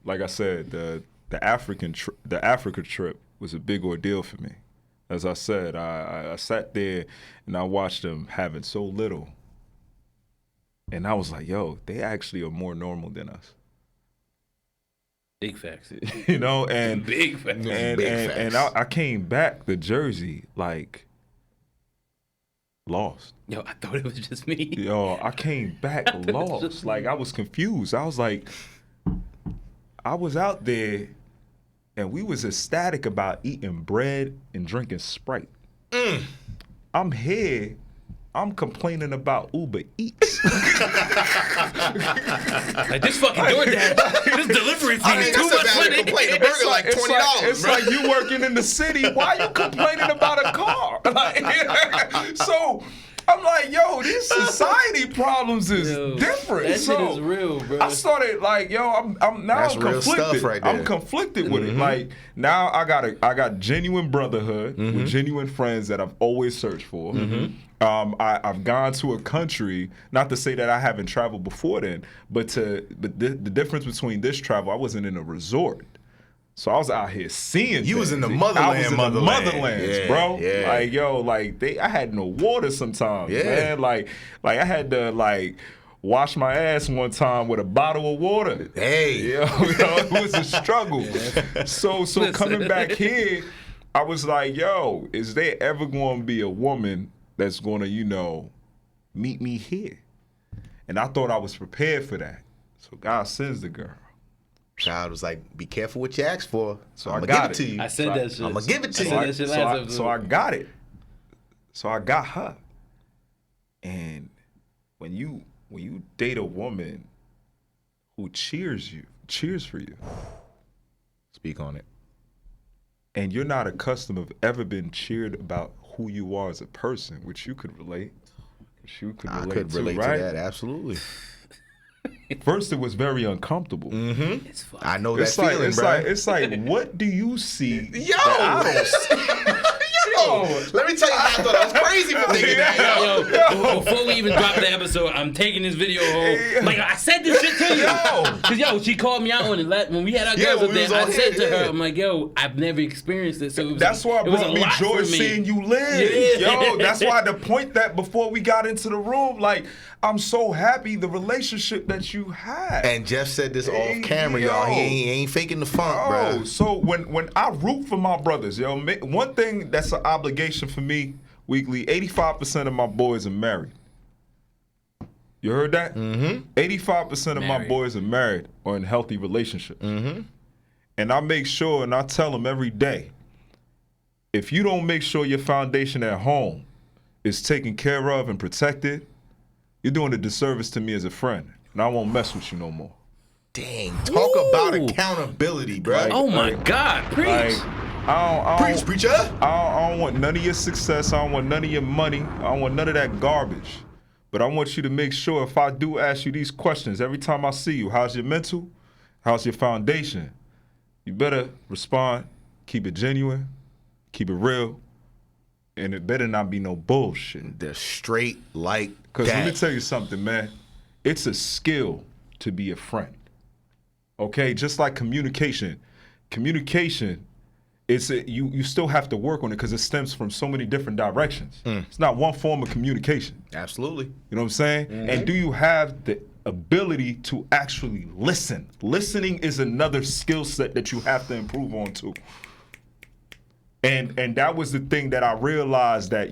like I said, the Africa trip was a big ordeal for me. As I said, I sat there and I watched them having so little. And I was like, yo, they actually are more normal than us. Big facts. You know, and Big facts. and I came back to Jersey like lost. Yo, I thought it was just me. Yo, I came back lost. Like I was confused. I was like, I was out there and we was ecstatic about eating bread and drinking Sprite. I'm here. I'm complaining about Uber Eats. Like this fucking DoorDash, this delivery fee I mean, is too that's a much valid money. complaint. The burger like $20. It's like you working in the city. Why you complaining about a car? Like, so I'm like, yo, these society problems is different. That so shit is real, bro. I started like, yo, I'm now That's I'm real conflicted. stuff right there. I'm conflicted with it. Like now I got genuine brotherhood with genuine friends that I've always searched for. I've gone to a country, not to say that I haven't traveled before then, but the difference between this travel, I wasn't in a resort. So I was out here seeing. You was in the things. motherland, I was in the motherlands, Yeah, bro. yeah. Like yo, like I had no water sometimes, Yeah. man. Like I had to like wash my ass one time with a bottle of water. Hey. Yo, it was a struggle. So coming back here, I was like, yo, is there ever going to be a woman that's going to, meet me here? And I thought I was prepared for that. So God sends the girl. God was like, be careful what you ask for. So I'm I going to give got it to it. you. I said that shit. I'm going to give it to I you. said that shit last episode. So I got it. So I got her. And when you date a woman who cheers for you, Speak on it. and you're not accustomed of ever been cheered about who you are as a person, which you could relate. I could relate to right? that, absolutely. First, it was very uncomfortable. It's fun. I know that It's like, feeling, it's bro. like, it's like, what do you see? Yo! that I don't see? Yo! Let me tell you how I thought I was crazy for thinking that, yo. Yo, before we even drop the episode, I'm taking this video home. Like, I said this shit to you. Cause she called me out on it. When we had our girls when up we was there, I on said here, to her, yeah. I'm like, yo, I've never experienced this. So it was That's why it was brought a me lot joy for me. seeing you live. Yeah. Yo, that's why the point that before we got into the room, like, I'm so happy the relationship that you had. And Jeff said this Hey, off camera, y'all. He ain't faking the funk, bro. So when I root for my brothers, yo, one thing that's an obligation for me weekly, 85% of my boys are married. You heard that? 85% of my Married. boys are married or in healthy relationships. And I make sure and I tell them every day, if you don't make sure your foundation at home is taken care of and protected, you're doing a disservice to me as a friend. And I won't mess with you no more. Dang, talk about Ooh. accountability, bro. Like, Oh my God, preach. Like, I don't, Preacher. I don't want none of your success. I don't want none of your money. I don't want none of that garbage. But I want you to make sure if I do ask you these questions every time I see you, how's your mental? How's your foundation? You better respond, keep it genuine, keep it real, and it better not be no bullshit. They're straight like Because let me that. tell you something, man. It's a skill to be a friend. Okay? Just like communication. Communication you still have to work on it because it stems from so many different directions. It's not one form of communication. Absolutely. You know what I'm saying? And do you have the ability to actually listen? Listening is another skill set that you have to improve on too. And that was the thing that I realized that,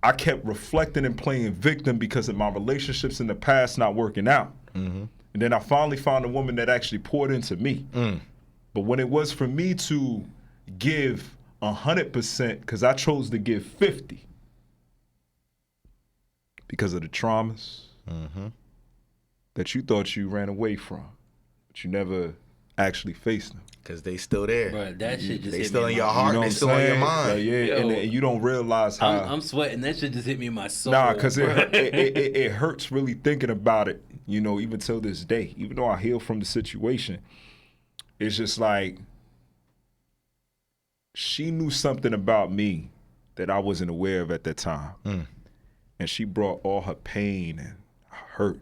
I kept reflecting and playing victim because of my relationships in the past not working out. And then I finally found a woman that actually poured into me. But when it was for me to give 100%, because I chose to give 50 because of the traumas that you thought you ran away from, but you never actually faced them. Because they still there. Bro, that shit just They hit still me in your my- heart. You know They what still I'm in your saying? mind. Like, yeah, Yo. and you don't realize how. I'm sweating. That shit just hit me in my soul. Nah, because bro. it hurts really thinking about it, even till this day. Even though I healed from the situation, it's just like she knew something about me that I wasn't aware of at that time. And she brought all her pain and hurt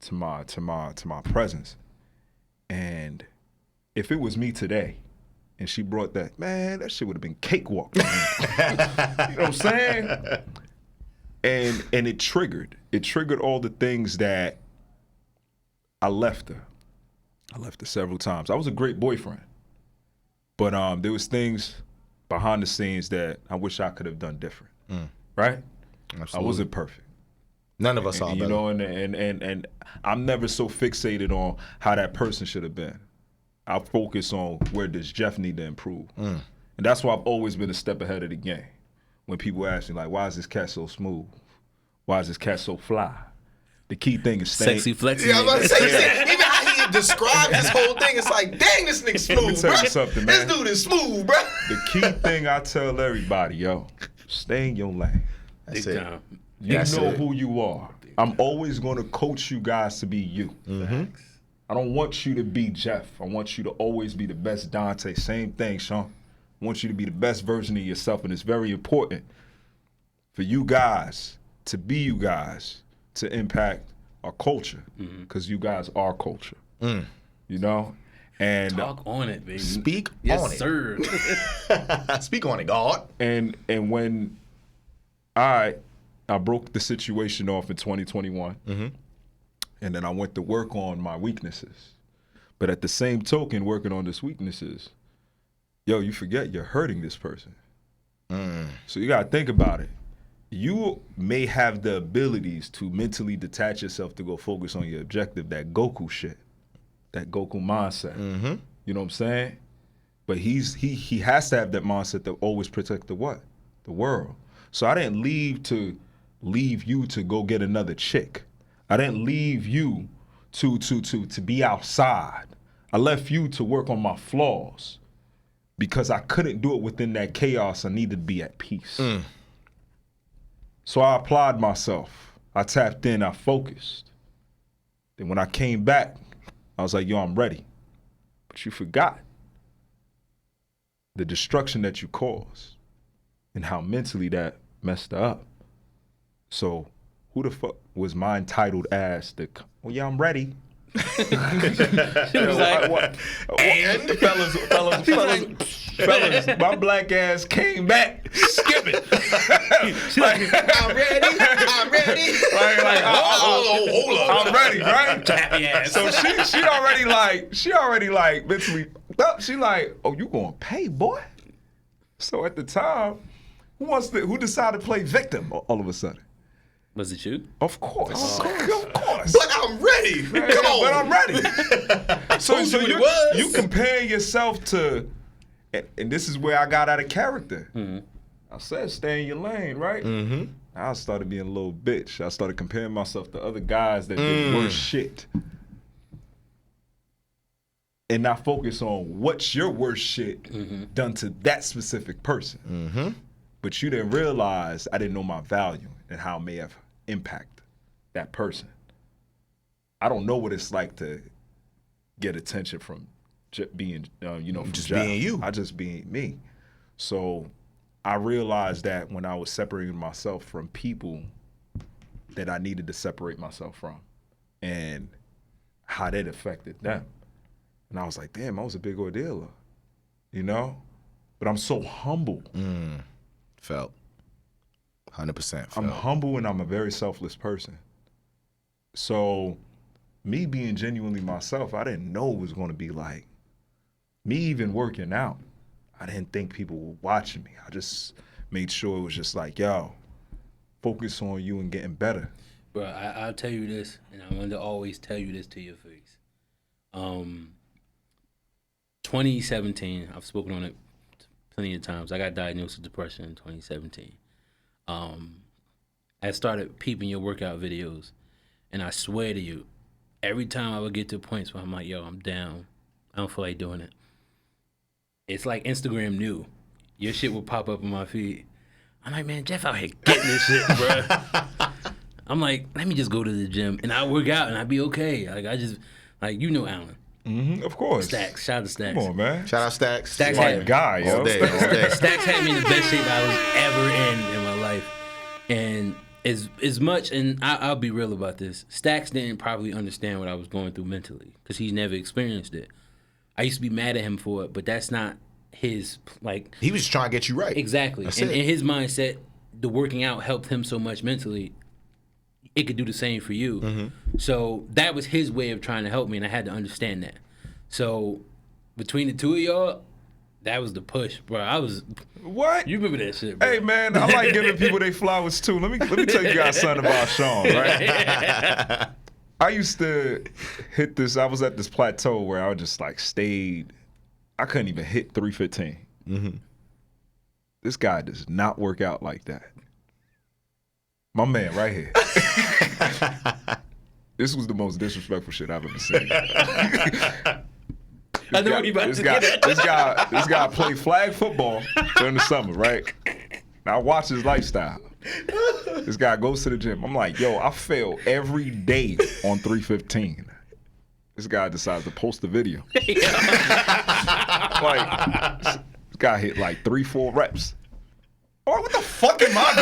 to my presence. And if it was me today and she brought that, man, that shit would have been cakewalk. You know what I'm saying? And it triggered all the things that I left her. I left her several times. I was a great boyfriend, but there was things behind the scenes that I wish I could have done different. Right? Absolutely. I wasn't perfect. None of us are. You know, and I'm never so fixated on how that person should have been. I focus on where does Jeff need to improve. And that's why I've always been a step ahead of the game. When people ask me, like, why is this cat so smooth? Why is this cat so fly? The key thing is staying. Sexy flexy. Yeah, I was about to nigga. say, even how he describes this whole thing, it's like, dang, this nigga Let me smooth, tell bro. you something, This man. dude is smooth, bro. The key thing I tell everybody, stay in your lane. That's Big it. time. You That's know it. who you are. I'm always going to coach you guys to be you. I don't want you to be Jeff. I want you to always be the best Dante. Same thing, Sean. I want you to be the best version of yourself, and it's very important for you guys to be you guys to impact our culture, because you guys are culture. You know? And Talk on it, baby. Speak yes, on it. sir. Speak on it, God. and when I broke the situation off in 2021, and then I went to work on my weaknesses. But at the same token, working on these weaknesses, you forget you're hurting this person. So you gotta think about it. You may have the abilities to mentally detach yourself to go focus on your objective, that Goku shit, that Goku mindset. You know what I'm saying? But he has to have that mindset to always protect the what? The world. So I didn't leave you to go get another chick. I didn't leave you to be outside. I left you to work on my flaws because I couldn't do it within that chaos. I needed to be at peace. So I applied myself. I tapped in, I focused. Then when I came back, I was like, I'm ready. But you forgot the destruction that you caused and how mentally that messed her up. So who the fuck was my entitled ass to come? Well, yeah, I'm ready. She was like, And fellas, my black ass came back skipping. I'm ready. Hold on. I'm ready, right? happy ass. So she already like mentally, she like, oh, you gonna pay, boy? So at the time, who decided to play victim all of a sudden? Was it you? Of course. Of course. But I'm ready. Come on. But I'm ready. so Told you what it was. you comparing yourself to, and this is where I got out of character. I said stay in your lane, right? I started being a little bitch. I started comparing myself to other guys that did worse shit. And not focus on what's your worst shit done to that specific person. But you didn't realize I didn't know my value and how it may have impacted that person. I don't know what it's like to get attention from being, from Just Jeff. being you. I just being me. So I realized that when I was separating myself from people that I needed to separate myself from and how that affected them. And I was like, damn, I was a big ordeal, you know? but I'm so humble. Felt. 100%. I'm humble and I'm a very selfless person. So me being genuinely myself, I didn't know it was going to be like me even working out. I didn't think people were watching me. I just made sure it was just like, yo, focus on you and getting better. Bro, I'll tell you this, and I'm going to always tell you this to your face. 2017, I've spoken on it plenty of times. I got diagnosed with depression in 2017. I started peeping your workout videos, and I swear to you, every time I would get to points where I'm like, yo, I'm down. I don't feel like doing it. It's like Instagram knew. Your shit would pop up on my feed. I'm like, man, Jeff out here getting this shit, bro. I'm like, let me just go to the gym, and I work out, and I be okay. Like, I just, like, you know Alan. Of course. Stacks. Shout out to Stacks. Come on, man. Shout out Stacks. Stacks My had, guy, yo. All day, all day. Stacks had me in the best shape I was ever in my life. And as much, and I'll be real about this, Stacks didn't probably understand what I was going through mentally because he's never experienced it. I used to be mad at him for it, but that's not his, like... He was just trying to get you right. Exactly. That's And it. in his mindset, the working out helped him so much mentally, it could do the same for you. Mm-hmm. So that was his way of trying to help me, and I had to understand that. So between the two of y'all, that was the push, bro. I was... What? You remember that shit, bro. Hey, man, I like giving people their flowers, too. Let me tell you guys something about Sean, right? I used to hit this, I was at this plateau where I just like stayed, I couldn't even hit 315. Mm-hmm. This guy does not work out like that. My man right here. This was the most disrespectful shit I've ever seen. I know what you about to get at. This guy played flag football during the summer, right? Now I watch his lifestyle. This guy goes to the gym. I'm like, yo, I fail every day on 315. This guy decides to post a video. Like, this guy hit like 3-4 reps. Oh, what the fuck am I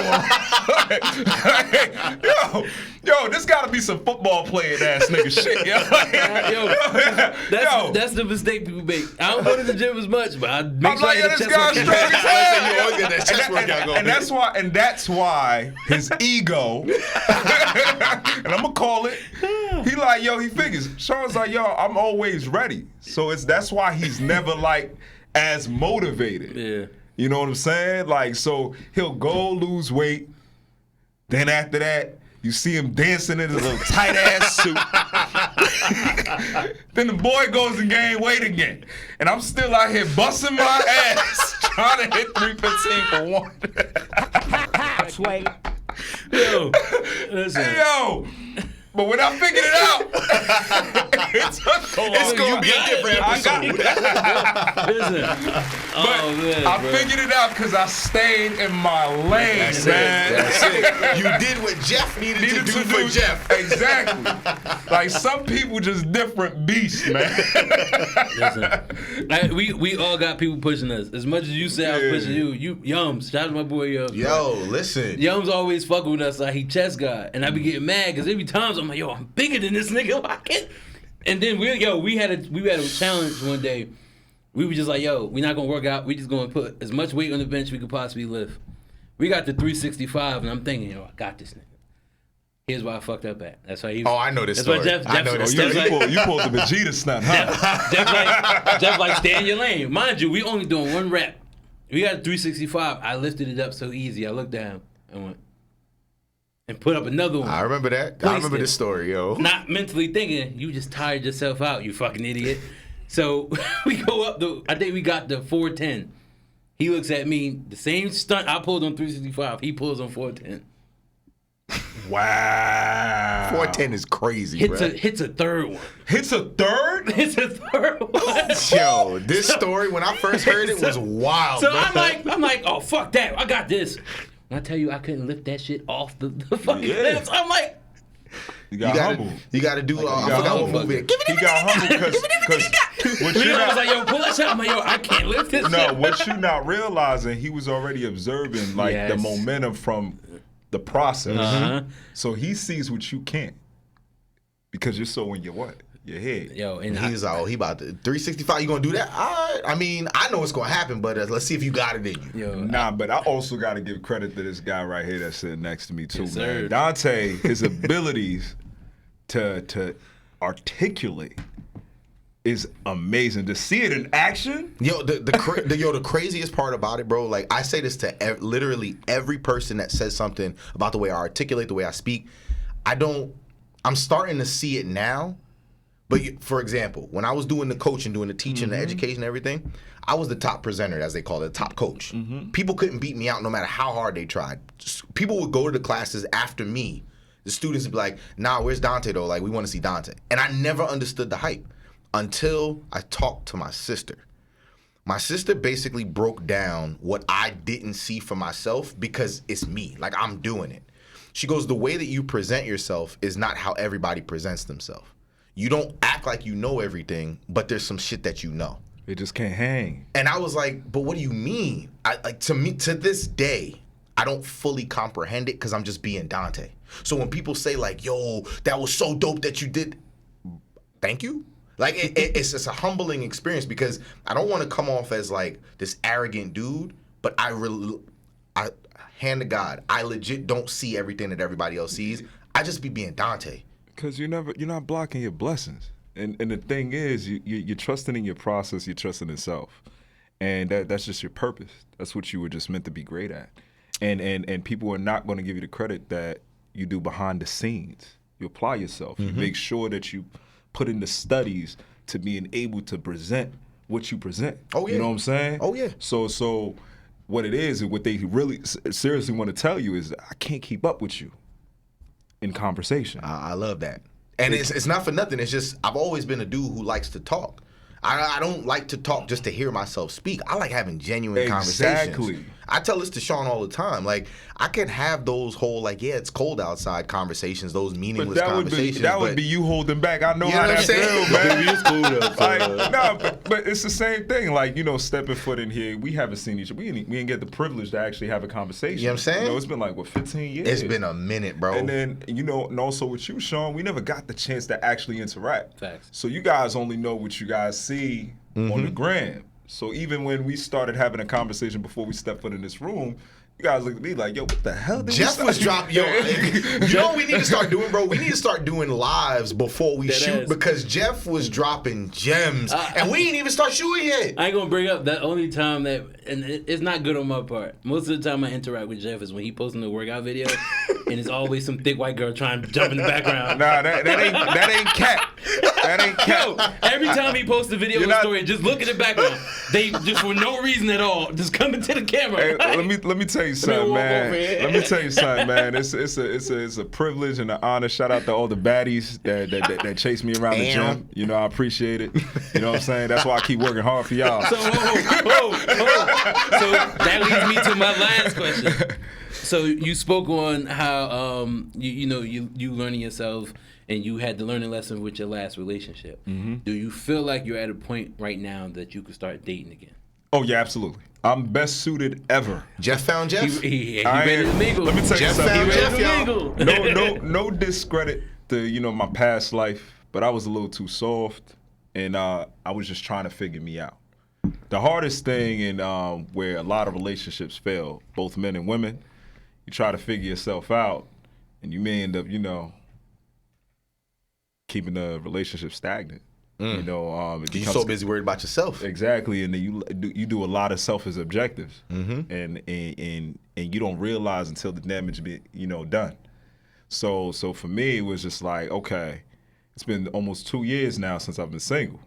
doing? yo, this gotta be some football playing ass nigga shit, yo. That's the mistake people make. I don't go to the gym as much, but I make sure I like, get this a chest guy's workout. strong as hell. You always get that chest workout going. And that's why his ego, and I'm gonna call it, he like, yo, he figures. Sean's like, yo, I'm always ready. So that's why he's never like as motivated. Yeah. You know what I'm saying? Like, so he'll go lose weight. Then after that, you see him dancing in his little tight ass suit. Then the boy goes and gain weight again. And I'm still out here busting my ass trying to hit 315 for one. That's right. Yo, listen. Hey, yo. But when I figured it out, it's gonna be a different episode. Listen. Oh, man, I bro. figured it out because I stayed in my lane, That's man. it. That's it. You did what Jeff needed to do for Jeff. Exactly. Like, some people just different beasts, man. Listen, we all got people pushing us. As much as you say I was pushing you, Yums, shout out to my boy Yums. Yo, listen. Yums always fucking with us like he chess guy, and I be getting mad because every time I'm like, yo, I'm bigger than this nigga. I can't. And then we had a challenge one day. We were just like, yo, we're not gonna work out. We just gonna put as much weight on the bench we could possibly lift. We got to 365, and I'm thinking, yo, I got this nigga. Here's why I fucked up at. That's why he. Oh, I know this that's story. Why Jeff I know this story. You pulled the Vegeta stunt, huh? Jeff like stay in your lane. Mind you, we only doing one rep. We got 365. I lifted it up so easy. I looked down and went and put up another one. I remember that. I remember this story, yo. Not mentally thinking, you just tired yourself out, you fucking idiot. So we go up I think we got the 410. He looks at me, the same stunt I pulled on 365, he pulls on 410. Wow. 410 is crazy, bro. Hits a third one. Hits a third? Hits a third one. Yo, this story, when I first heard it, was wild, So bro. I'm like, oh, fuck that. I got this. When I tell you I couldn't lift that shit off the fucking lifts, I'm like, You got humble. You got to do, I got forgot what humble. movie. He got humble because what you I was not, like, yo, pull that shit. I'm like, yo, I can't lift this no, shit. what you not realizing, he was already observing like the Yes. momentum from the process. Uh-huh. So he sees what you can't because you're so in your what? your head. Yo, and He was like, oh, he about to 365. You gonna do that? All right. I mean, I know it's gonna happen, but let's see if you got it in you. yo, Nah, but I also got to give credit to this guy right here that's sitting next to me too, Yes, man. sir. Dante, his abilities to articulate is amazing. To see it in action, Yo, the craziest part about it, bro. Like I say this to literally every person that says something about the way I articulate, the way I speak. I'm starting to see it now. But for example, when I was doing the coaching, doing the teaching, the education, and everything, I was the top presenter, as they call it, the top coach. People couldn't beat me out no matter how hard they tried. People would go to the classes after me. The students would be like, nah, where's Dante though? Like, we want to see Dante. And I never understood the hype until I talked to my sister. My sister basically broke down what I didn't see for myself because it's me. Like, I'm doing it. She goes, the way that you present yourself is not how everybody presents themselves. You don't act like you know everything, but there's some shit that you know. it just can't hang. And I was like, but what do you mean? To this day, I don't fully comprehend it because I'm just being Dante. So when people say like, yo, that was so dope that you did, thank you. Like it's just a humbling experience because I don't want to come off as like this arrogant dude, but I hand to God, I legit don't see everything that everybody else sees. I just be being Dante. Because you're not blocking your blessings. And the thing is, you're trusting in your process, you're trusting in self. And that's just your purpose. That's what you were just meant to be great at. And people are not going to give you the credit that you do behind the scenes. You apply yourself. You make sure that you put in the studies to being able to present what you present. Oh, yeah. You know what I'm saying? Oh, yeah. So what it is, and what they really seriously want to tell you is, I can't keep up with you in conversation. I love that. And it's not for nothing. It's just I've always been a dude who likes to talk. I don't like to talk just to hear myself speak. I like having genuine conversations. I tell this to Sean all the time. Like, I can have those whole, like, yeah, it's cold outside conversations, those meaningless conversations. That would be you holding back. I know You how know that what I'm feels, saying? man. It's cool though. Like, no, but it's the same thing. Like, stepping foot in here, we haven't seen each other. We didn't get the privilege to actually have a conversation. You know what I'm saying? It's been like, 15 years? It's been a minute, bro. And then, and also with you, Sean, we never got the chance to actually interact. Facts. So you guys only know what you guys see on the gram. So even when we started having a conversation before we stepped foot in this room, you guys looked at me like, yo, what the hell did Jeff was dropping, yo, you know what we need to start doing, bro? We need to start doing lives before we shoot because Jeff was dropping gems and we ain't even start shooting yet. I ain't gonna bring up that only time that, and it's not good on my part. Most of the time I interact with Jeff is when he posting the workout video, and it's always some thick white girl trying to jump in the background. Nah, that ain't cap. That ain't cap. Yo, every time he posts a video or story, just look at the background. They just for no reason at all, just come into the camera. Hey, let me tell you something, man. Let me tell you something, man. It's a privilege and an honor. Shout out to all the baddies that chase me around the gym. I appreciate it. You know what I'm saying? That's why I keep working hard for y'all. So, So that leads me to my last question. So you spoke on how you learning yourself and you had the learning lesson with your last relationship. Mm-hmm. Do you feel like you're at a point right now that you could start dating again? Oh yeah, absolutely. I'm best suited ever. Jeff found Jeff. He ready to mingle. Let me tell you Jeff something. found Jeff, y'all. No discredit to my past life, but I was a little too soft, and I was just trying to figure me out. The hardest thing, and where a lot of relationships fail, both men and women, you try to figure yourself out, and you may end up, keeping the relationship stagnant. You're so busy worried about yourself. Exactly, and then you do a lot of self as objectives, and you don't realize until the damage be done. So for me, it was just like, okay, it's been almost 2 years now since I've been single,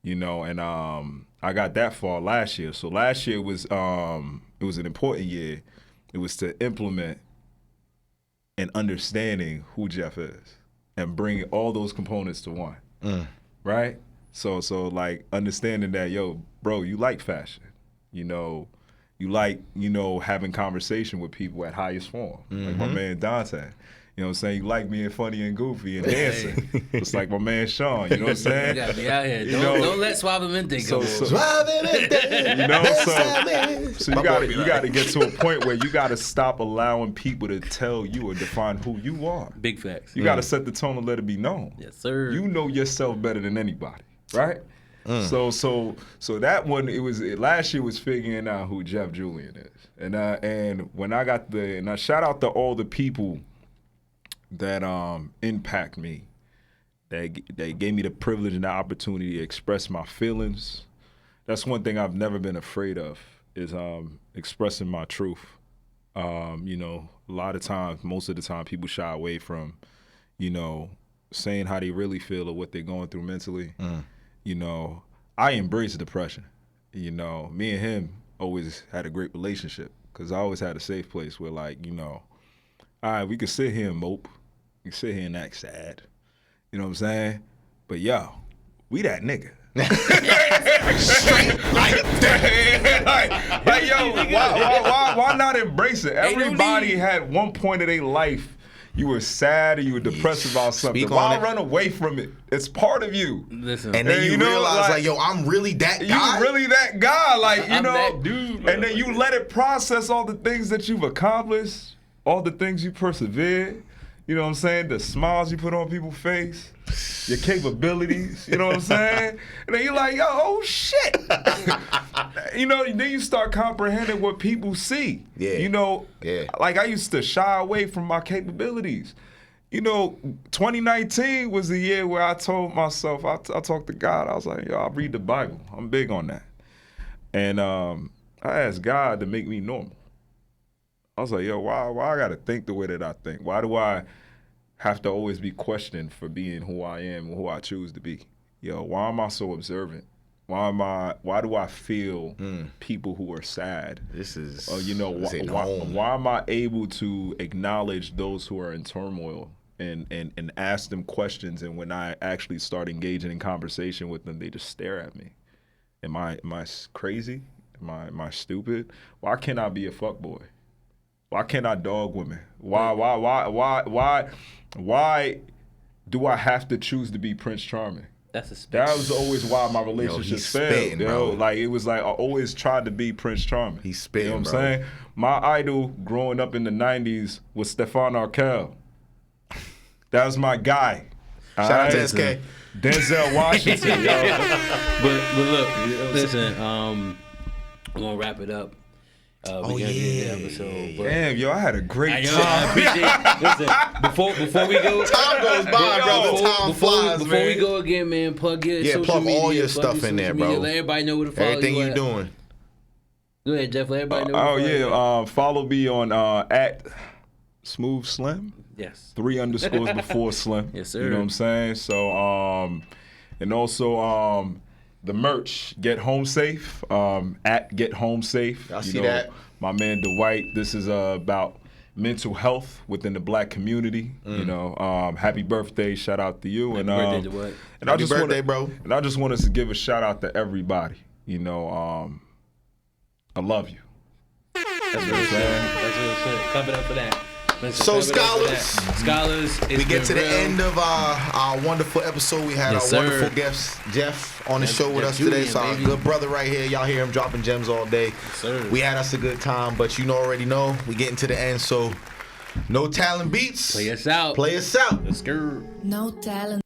and I got that far last year. So last year was an important year. It was to implement and understanding who Jeff is and bring all those components to one. Right? So like understanding that, yo, bro, you like fashion. You like, having conversation with people at highest form. Like my man Dante. You know what I'm saying? You like being funny and goofy and dancing. It's like my man Sean, you know what I'm saying? You gotta be out here. Don't let Suavemente go. So you gotta get to a point where you gotta stop allowing people to tell you or define who you are. Big facts. You gotta set the tone and let it be known. Yes, sir. You know yourself better than anybody, right? So that one, last year was figuring out who Jeff Julian is, and when I got and I shout out to all the people that impact me, they gave me the privilege and the opportunity to express my feelings. That's one thing I've never been afraid of, is expressing my truth. You know, a lot of times, most of the time, people shy away from, you know, saying how they really feel or what they're going through mentally. You know, I embrace depression. You know, me and him always had a great relationship because I always had a safe place where, like, you know, all right, we could sit here and mope. We could sit here and act sad. You know what I'm saying? But yo, we that nigga. Straight like yo, why not embrace it? Everybody had one point of their life you were sad or you were depressed about something. Why run away from it? It's part of you. Listen, and then you realize, like, yo, I'm really that guy. You really that guy, like, you know. That dude, bro. And then you let it process all the things that you've accomplished, all the things you persevered. You know what I'm saying? The smiles you put on people's face, your capabilities, you know what I'm saying? And then you're like, yo, oh shit. You know, then you start comprehending what people see. Yeah. You know, yeah. Like I used to shy away from my capabilities. You know, 2019 was the year where I told myself, I talked to God, I was like, yo, I read the Bible. I'm big on that. And I asked God to make me normal. I was like, yo, why I gotta think the way that I think? Why do I have to always be questioned for being who I am and who I choose to be? Yo, why am I so observant? Why do I feel people who are sad? This is, you know, why am I able to acknowledge those who are in turmoil and ask them questions, and when I actually start engaging in conversation with them, they just stare at me? Am I crazy? Am I stupid? Why can't I be a fuckboy? Why can't I dog women? Why do I have to choose to be Prince Charming? That was always why my relationships failed. Bro. Like, it was like I always tried to be Prince Charming. He's spitting, you know what I'm saying? My idol growing up in the 90s was Stephon Arkell. That was my guy. Shout out to SK. Denzel Washington, yo. But look, listen, we're gonna wrap it up. We gotta get the episode. But damn, yo, I had a great time. I appreciate. Listen, before we go, time goes by, brother. Time flies, before we go again, man, plug your social plug media, all your stuff in there, bro. Let everybody know where to follow everything you doing. Go ahead, Jeff. Let everybody know. Follow me on at Smooth Slim. Yes. 3 underscores before Slim. Yes, sir. You know what I'm saying? So, and also the merch, Get Home Safe, at Get Home Safe. I see that. My man Dwight, this is about mental health within the Black community. You know, happy birthday, shout out to you. Happy birthday, Dwight. And happy birthday, bro. And I just want us to give a shout out to everybody. You know, I love you. That's real shit. That's real shit. Clap it up for that. So scholars, we get to the end of our wonderful episode. We had our wonderful guest Jeff on the show with us today. So our good brother right here, y'all hear him dropping gems all day. We had us a good time, but you already know we getting to the end. So no talent beats. Play us out. Play us out. Let's go. No talent.